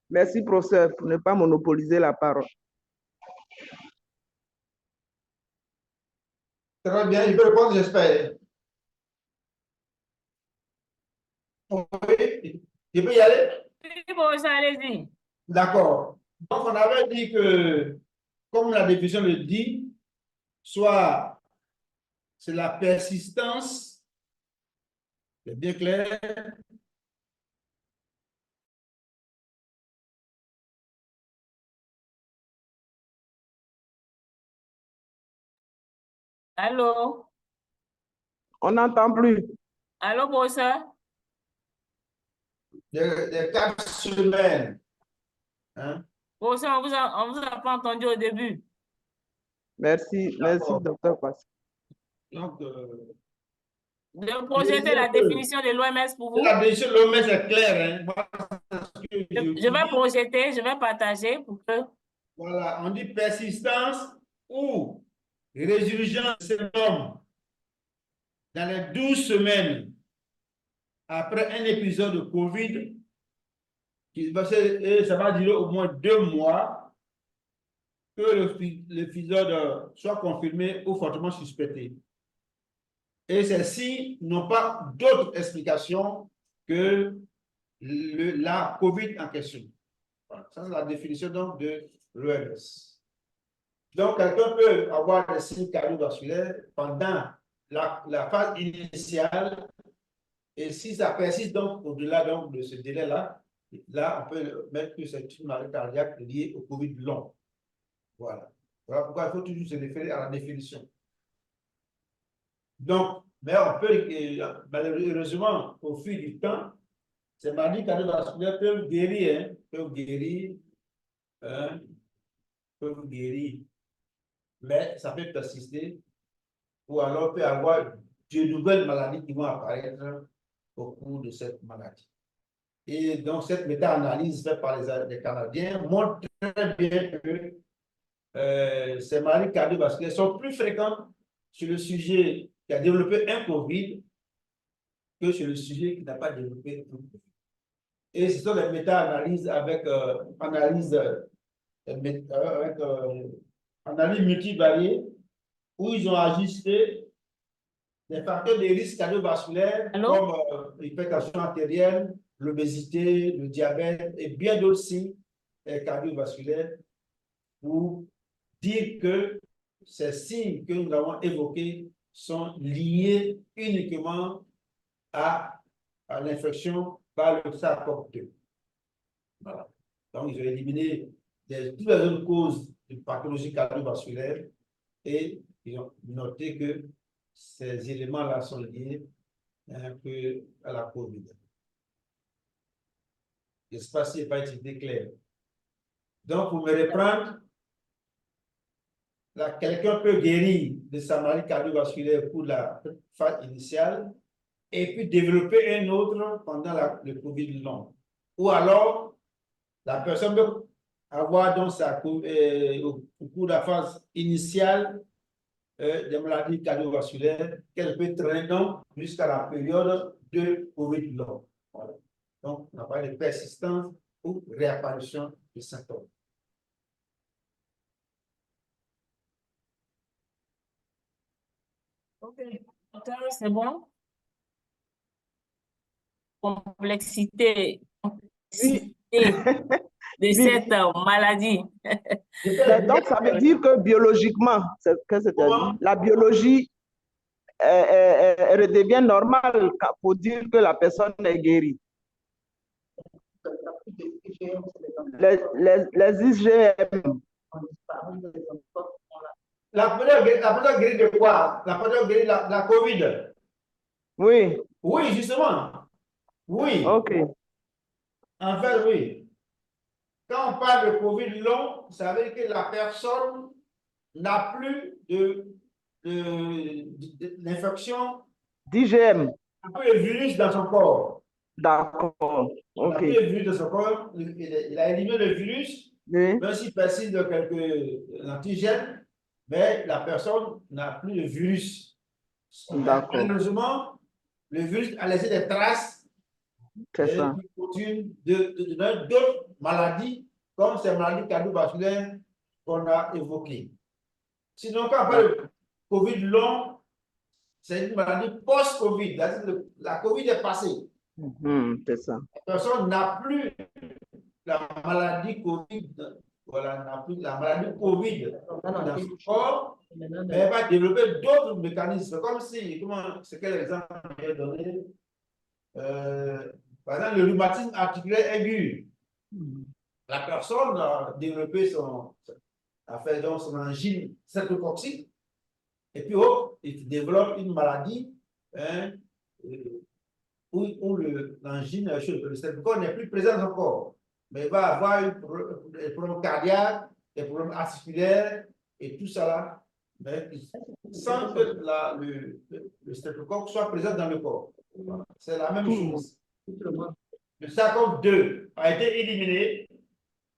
Merci, professeur, pour ne pas monopoliser la parole. Très bien, il peut répondre, j'espère. Oui, il peut y aller? Oui, professeur, allez-y. D'accord. Donc, on avait dit que, comme la définition le dit, soit c'est la persistance, c'est bien clair, Allô? On n'entend plus. Allô, professeur? des 4 semaines. Hein? Professeur, on vous a pas entendu au début. Merci, merci, docteur Passy. Donc, De projeter la définition de l'OMS pour vous. la définition de l'OMS est claire. Hein? Moi, Je vais projeter, je vais partager pour que... Voilà, on dit persistance ou résurgence de symptômes dans les 12 semaines après un épisode de COVID, ça va durer au moins 2 mois, que l'épisode soit confirmé ou fortement suspecté. Et celles-ci n'ont pas d'autre explication que la COVID en question. Voilà. Ça, c'est la définition donc de l'OMS. Donc, quelqu'un peut avoir des signes cardiovasculaires pendant la phase initiale, et si ça persiste donc au-delà de ce délai-là, là, on peut mettre que c'est une maladie cardiaque liée au COVID long. Voilà. Voilà pourquoi il faut toujours se référer à la définition. Donc, mais on peut, malheureusement, au fil du temps, ces maladies cardiovasculaires peuvent guérir, hein, peuvent guérir, mais ça peut persister, ou alors peut y avoir de nouvelles maladies qui vont apparaître au cours de cette maladie. Et donc, cette méta-analyse faite par les Canadiens montre très bien que ces maladies cardiovasculaires sont plus fréquentes sur le sujet qui a développé un COVID que sur le sujet qui n'a pas développé un COVID. Et ce sont les méta-analyses avec analyse multivariée où ils ont ajusté des facteurs de risque cardiovasculaire comme l'hypertension artérielle, l'obésité, le diabète et bien d'autres signes cardiovasculaires pour dire que ces signes que nous avons évoqués sont liés uniquement à l'infection par le SARS-CoV-2. Voilà. Donc, ils ont éliminé toutes les autres causes de pathologie cardiovasculaire et ils ont noté que ces éléments-là sont liés un peu à la COVID. L'espace n'est pas été clair. Donc, pour me reprendre, quelqu'un peut guérir de sa maladie cardiovasculaire pour la phase initiale et puis développer un autre pendant le COVID long. Ou alors, la personne peut avoir donc au cours de la phase initiale des maladies cardiovasculaires qu'elle peut traîner jusqu'à la période de COVID long. Voilà. Donc, on parle de persistance ou réapparition de symptômes. Ok, c'est bon. Complexité de cette maladie. Donc, ça veut dire que biologiquement, la biologie redevient normale pour dire que la personne est guérie. Les IgM. La personne guérie de quoi? La personne guérie la COVID. Oui. Oui, justement. Oui. OK. En fait, oui. Quand on on parle de COVID long, ça veut dire que la personne n'a plus l'infection, d'IgM. n'a plus le virus dans son corps. D'accord. Il n'a OK. plus le virus dans son corps. Il a éliminé le virus, Oui. même s'il persiste de quelques antigènes, mais la personne n'a plus le virus. D'accord. Malheureusement, le virus a laissé des traces C'est ça. qui continuent de donner d'autres maladies, comme ces maladies cardiovasculaires qu'on a évoquées. Sinon, quand on parle de COVID long, c'est une maladie post-COVID. La COVID est passée. C'est ça. La personne n'a plus la maladie COVID. Voilà, n'a plus la maladie COVID dans son corps, mais elle va développer d'autres mécanismes. Comme si, c'est quel exemple j'ai donné? Par exemple, le rhumatisme articulaire aigu. La personne a développé son angine streptocoxique, et puis il développe une maladie où l'angine, le streptocoque n'est plus présent dans son corps, mais il va avoir des problèmes cardiaques, des problèmes articulaires et tout ça là, mais sans que le streptocoque soit présent dans le corps. C'est la même chose. Le SARS-CoV-2 a été éliminé,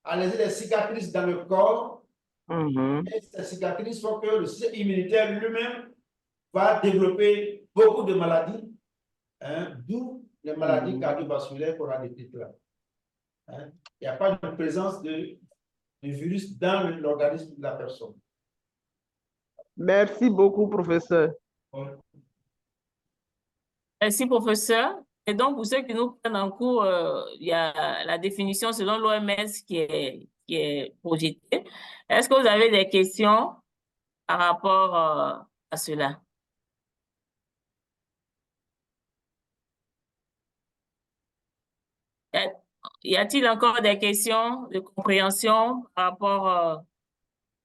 a laissé des cicatrices dans le corps, et ces cicatrices font que le système immunitaire lui-même va développer beaucoup de maladies, d'où les maladies cardiovasculaires qu'on a décrites là. Il n'y a pas de présence de virus dans l'organisme de la personne. Merci beaucoup, professeur. Merci, professeur. Et donc, pour ceux qui nous prennent en cours, il y a la définition selon l'OMS qui est projetée. Est-ce que vous avez des questions par rapport à cela? Y a-t-il encore des questions de compréhension par rapport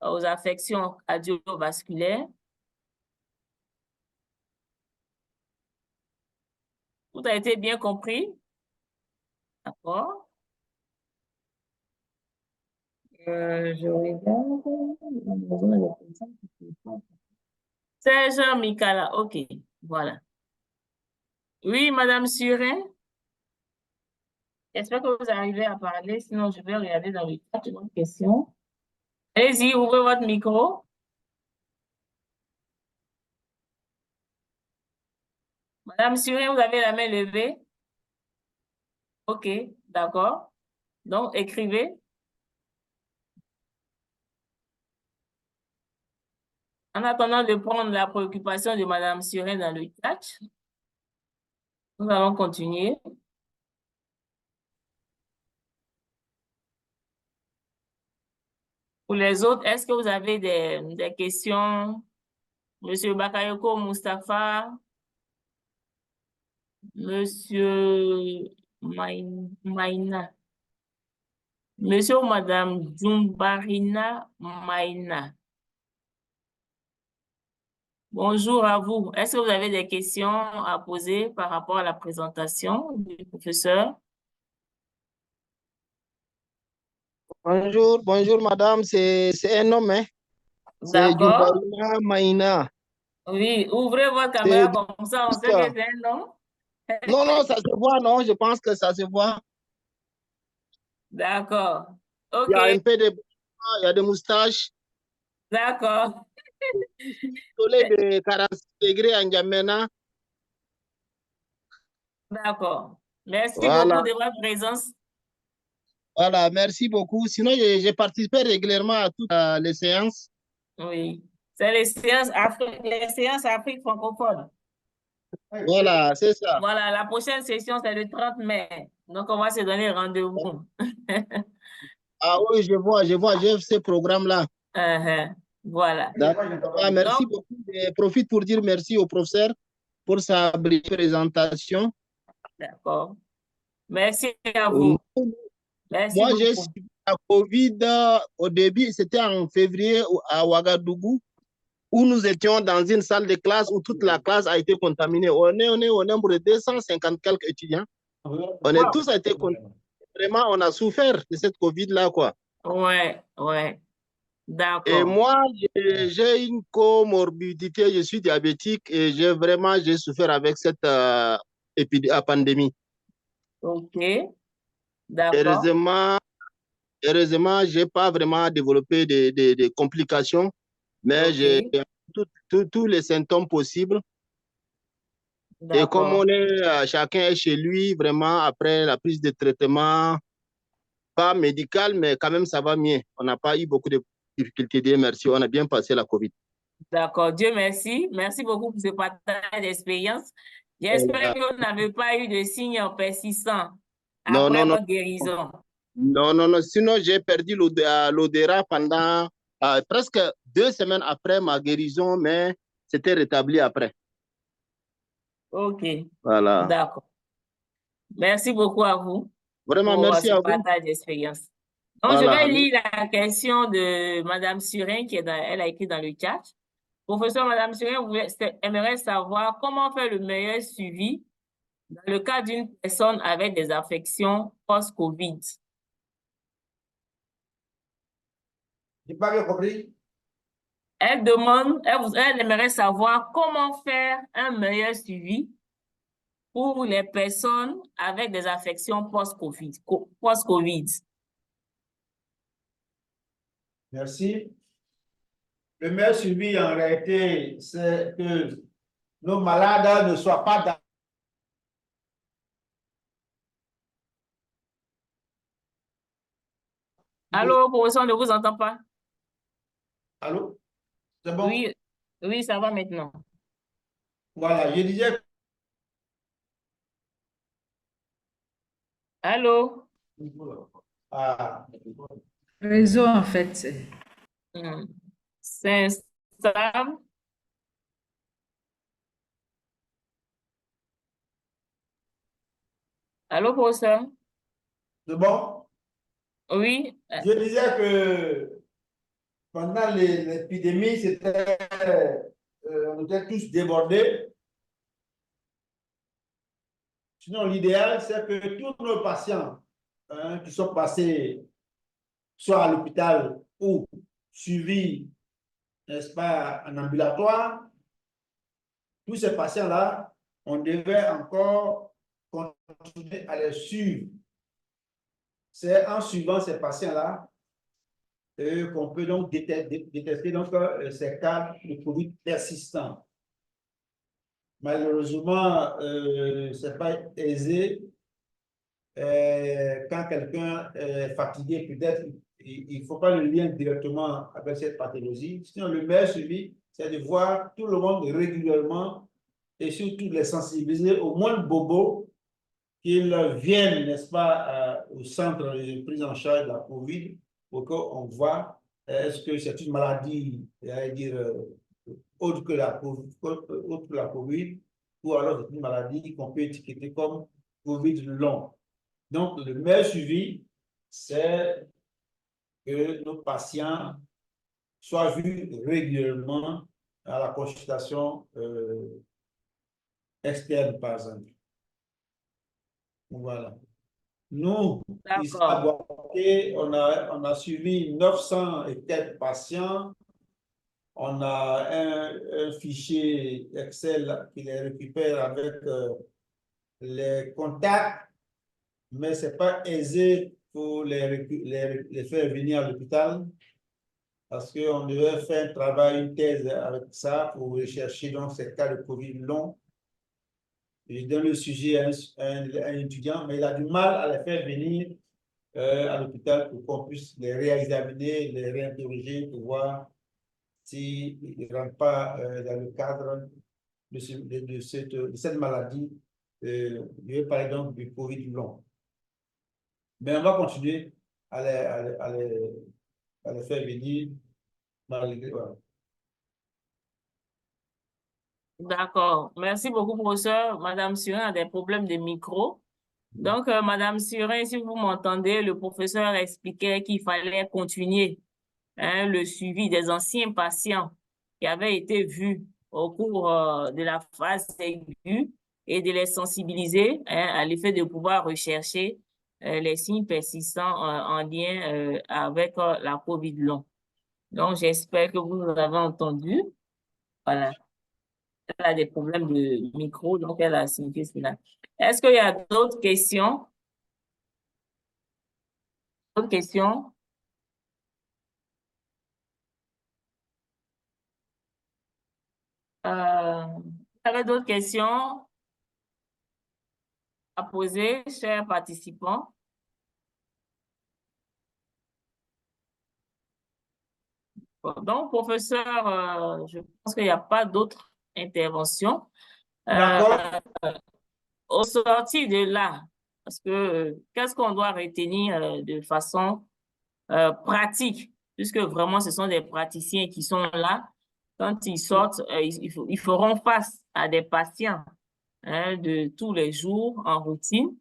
aux affections cardiovasculaires? Tout a été bien compris? D'accord. Je regarde. Serge Mikala, ok, voilà. Oui, Madame Surin? J'espère que vous arrivez à parler, sinon je vais regarder dans le chat une question. Allez-y, ouvrez votre micro. Madame Surin, vous avez la main levée? Ok, d'accord. Donc, écrivez. En attendant de prendre la préoccupation de Madame Surin dans le chat, nous allons continuer. Pour les autres, est-ce que vous avez des questions? Monsieur Bakayoko Mustafa, Monsieur Maïna, Monsieur ou Madame Djumbarina Maïna. Bonjour à vous. Est-ce que vous avez des questions à poser par rapport à la présentation du professeur? Bonjour madame, c'est un homme, hein? C'est D'accord. Djumbarina Maïna. Oui, ouvrez votre caméra comme ça, on sait que c'est un homme. Non, ça se voit, non, je pense que ça se voit. D'accord. OK. Il y a un peu de... Il y a des moustaches. D'accord. Soleil de 46 degrés en N'Djamena. D'accord. Merci Voilà. beaucoup de votre présence. Voilà, merci beaucoup. Sinon, j'ai participé régulièrement à toutes les séances. Oui. C'est les séances Afrique francophone. Voilà, c'est ça. Voilà, la prochaine session, c'est le 30 mai. Donc, on va se donner rendez-vous. Ah oui, je vois, j'ai ce programme-là. Voilà. Ah, merci beaucoup. Je profite pour dire merci au professeur pour sa brille présentation. D'accord. Merci à vous. Merci Moi, beaucoup. j'ai suivi la COVID au début, c'était en février à Ouagadougou, où nous étions dans une salle de classe où toute la classe a été contaminée. On est au nombre de 250 quelques étudiants. On est tous été contaminés. Vraiment, on a souffert de cette COVID-là, quoi. Ouais, ouais. Et D'accord. moi, j'ai une comorbidité, je suis diabétique et j'ai souffert avec cette pandémie. Ok. D'accord. Heureusement, heureusement, j'ai pas vraiment développé des complications, mais j'ai Ok. tous les symptômes possibles. Et comme D'accord. on est, chacun est chez lui, vraiment, après la prise de traitement, pas médical, mais quand même, ça va mieux. On n'a pas eu beaucoup de difficultés, Dieu merci. On a bien passé la COVID. D'accord. Dieu merci. Merci beaucoup pour ce partage d'expérience. J'espère Euh, que vous n'avez pas eu de signes persistants non, après non, non. votre guérison. Non, non, non. Sinon, j'ai perdu l'odorat pendant presque 2 semaines après ma guérison, mais c'était rétabli après. Ok. Voilà. D'accord. Merci beaucoup à vous Vraiment, pour merci ce à vous. partage d'expérience. Donc, je Voilà. vais lire la question de Madame Surin elle a écrit dans le chat. Professeur, Madame Surin aimerait savoir comment faire le meilleur suivi dans le cas d'une personne avec des affections post-COVID. J'ai pas bien compris. Elle aimerait savoir comment faire un meilleur suivi pour les personnes avec des affections post-COVID. Post-COVID. Merci. Le meilleur suivi, en réalité, c'est que nos malades ne soient pas dans... Allô, professeur, on ne vous entend pas? Allô? C'est bon? Oui, oui, ça va maintenant. Voilà, je disais... Allô? Ah, Réseau, en fait. Hmm. C'est instable. Allô, professeur? c'est bon? Oui. Je disais que pendant l'épidémie, on était tous débordés. Sinon, l'idéal, c'est que tous nos patients qui sont passés soit à l'hôpital ou suivis, n'est-ce pas, en ambulatoire, tous ces patients-là, on devait encore continuer à les suivre. C'est en suivant ces patients-là qu'on peut donc détecter donc, ces cas de COVID persistants. Malheureusement, ce n'est pas aisé. Quand quelqu'un est fatigué, peut-être il ne faut pas le lien directement avec cette pathologie. Sinon, le meilleur suivi, c'est de voir tout le monde régulièrement et surtout les sensibiliser au moins bobo qu'ils viennent, n'est-ce pas, au centre de prise en charge de la COVID pour qu'on voit est-ce que c'est une maladie, dire, autre que la COVID, ou alors c'est une maladie qu'on peut étiqueter comme COVID long. Donc, le meilleur suivi, c'est que nos patients soient vus régulièrement à la consultation externe, par exemple. Voilà. Nous, ici à D'accord. Boaké, on a suivi 900 et quelques patients. On a un fichier Excel qui les récupère avec les contacts, mais ce n'est pas aisé pour les faire venir à l'hôpital parce qu'on devait faire un travail, une thèse avec ça pour rechercher donc ces cas de COVID long. Je donne le sujet à un étudiant, mais il a du mal à les faire venir à l'hôpital pour qu'on puisse les réexaminer, les réinterroger pour voir s'ils ne rentrent pas dans le cadre de cette maladie. Je vais parler donc du COVID long. Mais on va continuer à les faire venir malgré. Voilà. D'accord. Merci beaucoup, professeur. Madame Surin a des problèmes de micro. Donc, Madame Surin, si vous m'entendez, le professeur expliquait qu'il fallait continuer le suivi des anciens patients qui avaient été vus au cours de la phase aiguë et de les sensibiliser à l'effet de pouvoir rechercher les signes persistants en lien avec la COVID long. Donc, j'espère que vous avez entendu. Voilà. Elle a des problèmes de micro, donc elle a signifié cela. Est-ce qu'il y a d'autres questions? D'autres questions? Vous avez d'autres questions à poser, chers participants? Bon, donc, professeur, je pense qu'il n'y a pas d'autres interventions. D'accord. Au sortir de là, parce que qu'est-ce qu'on doit retenir de façon pratique, puisque vraiment ce sont des praticiens qui sont là, quand ils sortent, ils feront face à des patients de tous les jours en routine,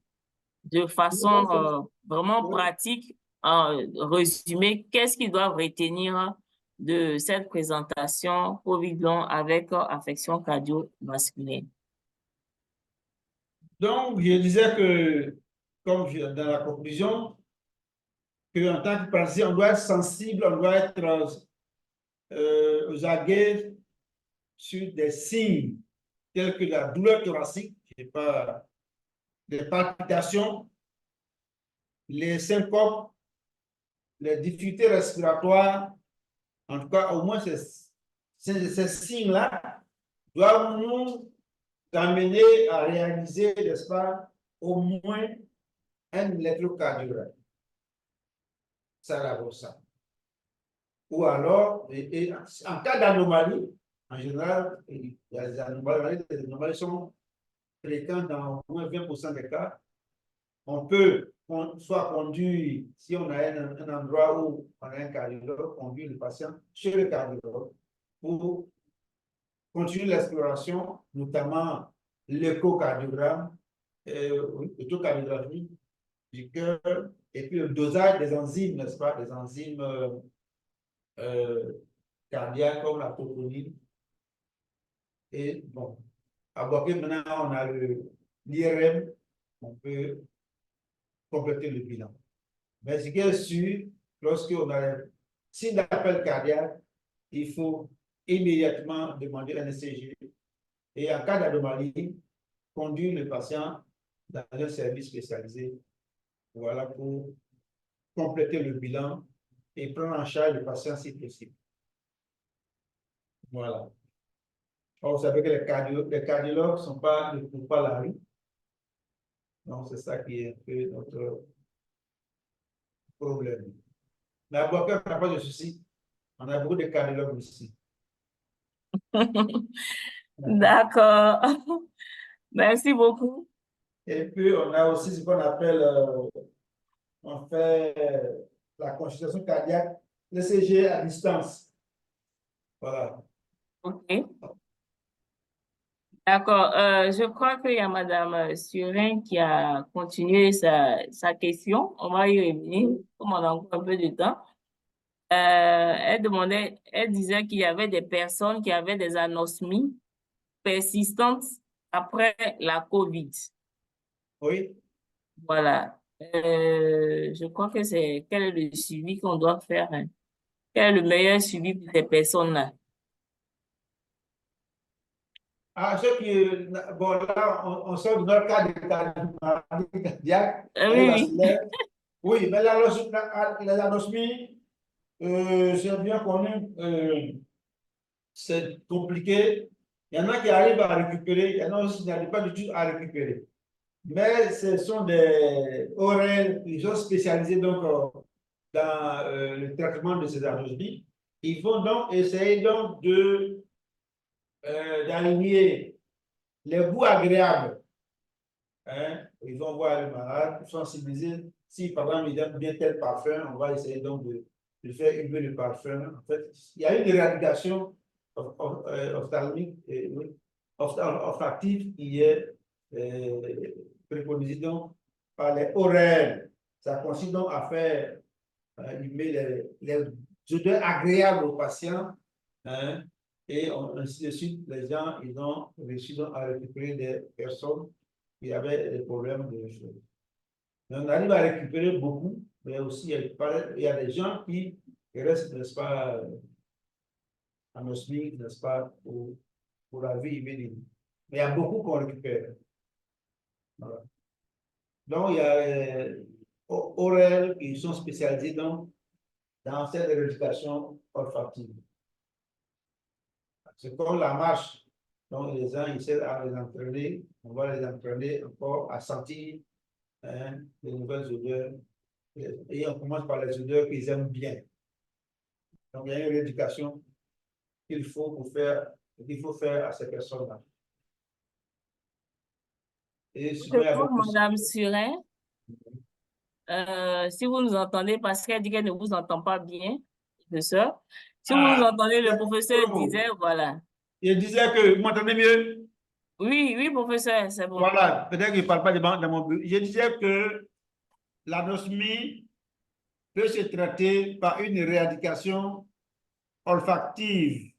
de façon vraiment pratique, en résumé, qu'est-ce qu'ils doivent retenir de cette présentation COVID long avec affection cardiovasculaire. Donc, je disais que, comme dans la conclusion, qu'en tant que praticien, on doit être sensible, on doit être aux aguets sur des signes tels que la douleur thoracique, qui n'est pas les palpitations, les syncopes, les difficultés respiratoires. En tout cas, au moins ces signes-là doivent nous amener à réaliser, n'est-ce pas, au moins un électrocardiogramme. Ça d'abord ça. Ou alors, en cas d'anomalie, en général, les anomalies sont fréquentes dans au moins 20% des cas. On peut soit conduire, si on a un endroit où on a un cardiologue, conduire le patient chez le cardiologue pour continuer l'exploration, notamment l'échocardiogramme, l'échocardiographie du cœur, et puis le dosage des enzymes, n'est-ce pas, des enzymes cardiaques comme la troponine. Et bon, à Boaké, maintenant, on a l'IRM, on peut compléter le bilan. Mais ce qui est sûr, lorsqu'on a un signe d'appel cardiaque, il faut immédiatement demander un ECG et en cas d'anomalie, conduire le patient dans un service spécialisé, voilà, pour compléter le bilan et prendre en charge le patient si possible. Voilà. Alors, vous savez que les cardiologues ne courent pas la rue. Donc, c'est ça qui est un peu notre problème. Mais à Boaké, on n'a pas de souci. On a beaucoup de cardiologues ici. D'accord. Merci beaucoup. Et puis, on a aussi ce qu'on appelle, on fait la consultation cardiaque, l'ECG à distance. Voilà. OK. D'accord. Je crois qu'il y a Madame Surin qui a continué sa question. On va y revenir, comme on a encore un peu de temps. Elle disait qu'il y avait des personnes qui avaient des anosmies persistantes après la COVID. Oui. Voilà. Je crois que quel est le suivi qu'on doit faire, hein? Quel est le meilleur suivi pour ces personnes-là? Ah, bon, là, on sort de notre cas de cardiaque, Oui, oui. Oui, mais l'anosmie, c'est bien connu, c'est compliqué. Il y en a qui arrivent à récupérer, il y en a aussi qui n'arrivent pas du tout à récupérer. Mais ce sont des ORL, ils sont spécialisés donc, dans le traitement de ces anosmies. Ils vont donc essayer donc d'aligner les goûts agréables. Hein? Ils vont voir le malade, sensibiliser. Si par exemple il aime bien tel parfum, on va essayer donc de faire humer le parfum. En fait, il y a une éradication ophtalmique, olfactive qui est préconisée donc par les ORL. Ça consiste donc à faire humer les odeurs agréables aux patients. Hein? Et ainsi de suite, les gens, ils ont réussi à récupérer des personnes qui avaient des problèmes de cheveux. On arrive à récupérer beaucoup, mais aussi il y a des gens qui restent, n'est-ce pas, en osmie, n'est-ce pas, pour la vie immédiate. Mais il y a beaucoup qu'on récupère. Voilà. Donc, il y a Aurel qui sont spécialisés dans cette rééducation olfactive. C'est comme la marche. Donc, les gens essaient à les entraîner, on va les entraîner encore à sentir les nouvelles odeurs. Et on commence par les odeurs qu'ils aiment bien. Donc, il y a une rééducation qu'il faut faire à ces personnes-là. Et souvent, il y a beaucoup... Madame Surin, si vous nous entendez, parce qu'elle dit qu'elle ne vous entend pas bien, professeur. Si vous nous entendez, le professeur disait, voilà. Il disait que vous m'entendez mieux? Oui, oui, professeur, c'est bon. Voilà, peut-être qu'il ne parle pas dans mon but. Je disais que l'anosmie peut se traiter par une rééducation olfactive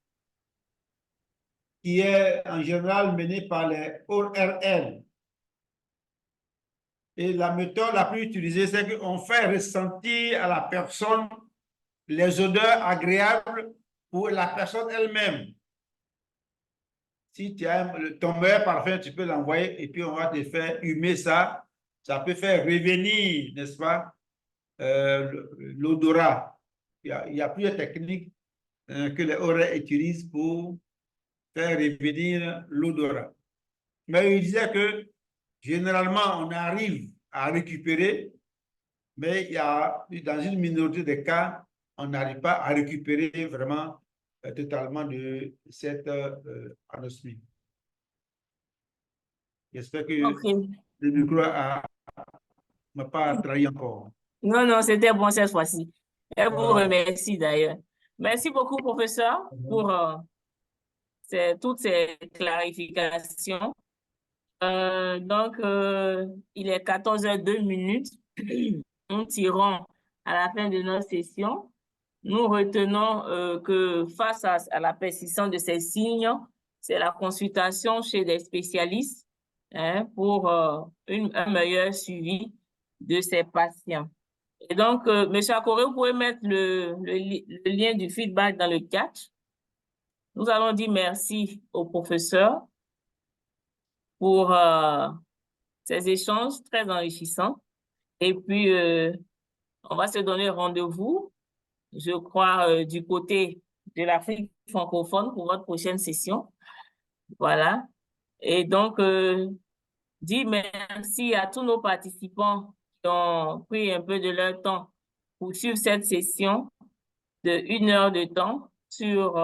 qui est en général menée par les ORL. Et la méthode la plus utilisée, c'est qu'on fait ressentir à la personne les odeurs agréables pour la personne elle-même. Si tu as ton meilleur parfum, tu peux l'envoyer et puis on va te faire humer ça. Ça peut faire revenir, n'est-ce pas, l'odorat. Il y a plusieurs techniques que les ORL utilisent pour faire revenir l'odorat. Mais il disait que généralement, on arrive à récupérer, mais il y a, dans une minorité de cas, on n'arrive pas à récupérer vraiment totalement de cette anosmie. J'espère que le micro m'a pas trahi encore. Non, non, c'était bon cette fois-ci. Et vous remercie d'ailleurs. Merci beaucoup, professeur, pour toutes ces clarifications. Donc, il est 14h02. Nous tirons à la fin de notre session. Nous retenons que face à la persistance de ces signes, c'est la consultation chez des spécialistes pour un meilleur suivi de ces patients. Et donc, M. Akoré, vous pouvez mettre le lien du feedback dans le chat. Nous allons dire merci au professeur pour ces échanges très enrichissants. Et puis, on va se donner rendez-vous, je crois, du côté de l'Afrique francophone pour votre prochaine session. Voilà. Et donc, dis merci à tous nos participants qui ont pris un peu de leur temps pour suivre cette session de 1 heure de temps sur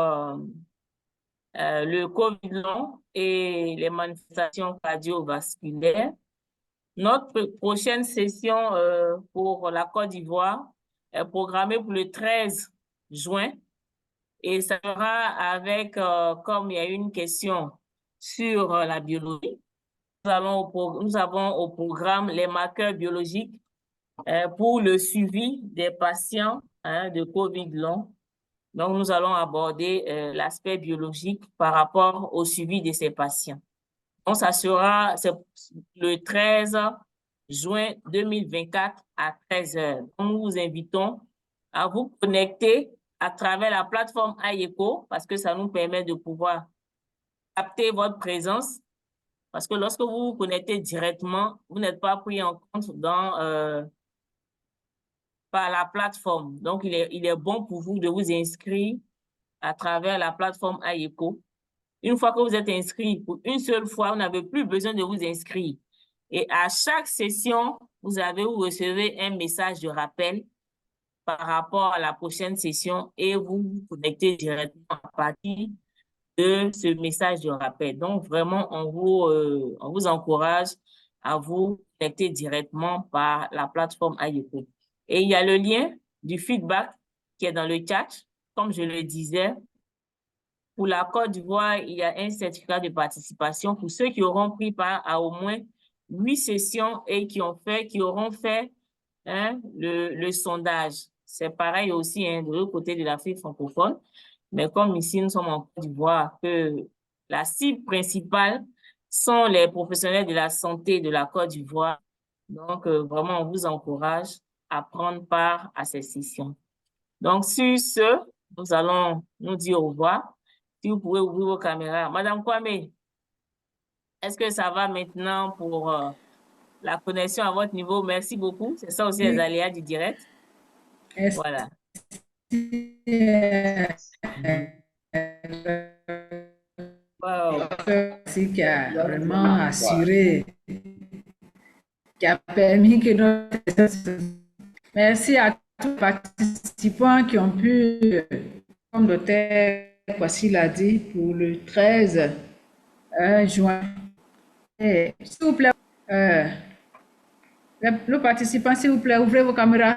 le COVID long et les manifestations cardiovasculaires. Notre prochaine session pour la Côte d'Ivoire est programmée pour le 13 juin et ça sera avec, comme il y a une question sur la biologie, nous avons au programme les marqueurs biologiques pour le suivi des patients de COVID long. Donc, nous allons aborder l'aspect biologique par rapport au suivi de ces patients. Donc, ça sera le 13 juin 2024 à 13h. Nous vous invitons à vous connecter à travers la plateforme IECO parce que ça nous permet de pouvoir capter votre présence. Parce que lorsque vous vous connectez directement, vous n'êtes pas pris en compte par la plateforme. Donc, il est bon pour vous de vous inscrire à travers la plateforme IECO. Une fois que vous êtes inscrit, pour une seule fois, vous n'avez plus besoin de vous inscrire. Et à chaque session, vous recevez un message de rappel par rapport à la prochaine session et vous vous connectez directement à partir de ce message de rappel. Donc, vraiment, on vous encourage à vous connecter directement par la plateforme IECO. Et il y a le lien du feedback qui est dans le chat. Comme je le disais, pour la Côte d'Ivoire, il y a un certificat de participation pour ceux qui auront pris part à au moins 8 sessions et qui auront fait le sondage. C'est pareil aussi de l'autre côté de l'Afrique francophone. Mais comme ici, nous sommes en Côte d'Ivoire, que la cible principale sont les professionnels de la santé de la Côte d'Ivoire. Donc, vraiment, on vous encourage à prendre part à ces sessions. Donc, sur ce, nous allons nous dire au revoir. Si vous pouvez ouvrir vos caméras. Madame Kwame, est-ce que ça va maintenant pour la connexion à votre niveau? Merci beaucoup. C'est ça aussi les aléas du direct. Merci. Voilà. Wow. Qui a vraiment assuré, qui a permis que notre... Merci à tous les participants qui ont pu, comme le docteur Kwasi l'a dit, pour le 13 juin. S'il vous plaît, les participants, s'il vous plaît, ouvrez vos caméras.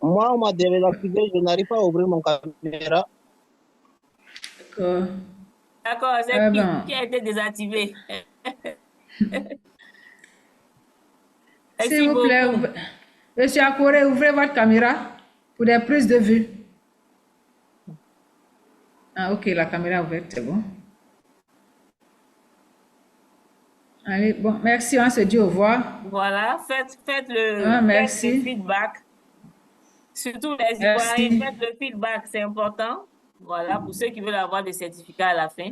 Moi, on m'a désactivé, je n'arrive pas à ouvrir mon caméra. D'accord. D'accord, c'est qui a été désactivé? S'il vous plaît, Monsieur Akore, ouvrez votre caméra pour des prises de vue. Ah, ok, la caméra est ouverte, c'est bon. Allez, bon, merci, on se dit au revoir. Voilà, faites le, merci. faites le feedback. Surtout les Ivoiriens, faites le feedback, c'est important. Voilà, pour ceux qui veulent avoir des certificats à la fin.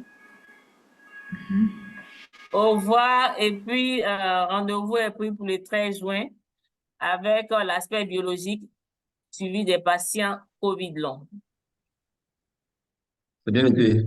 Au revoir, et puis rendez-vous est pris pour le 13 juin avec l'aspect biologique suivi des patients COVID long. C'est bien été.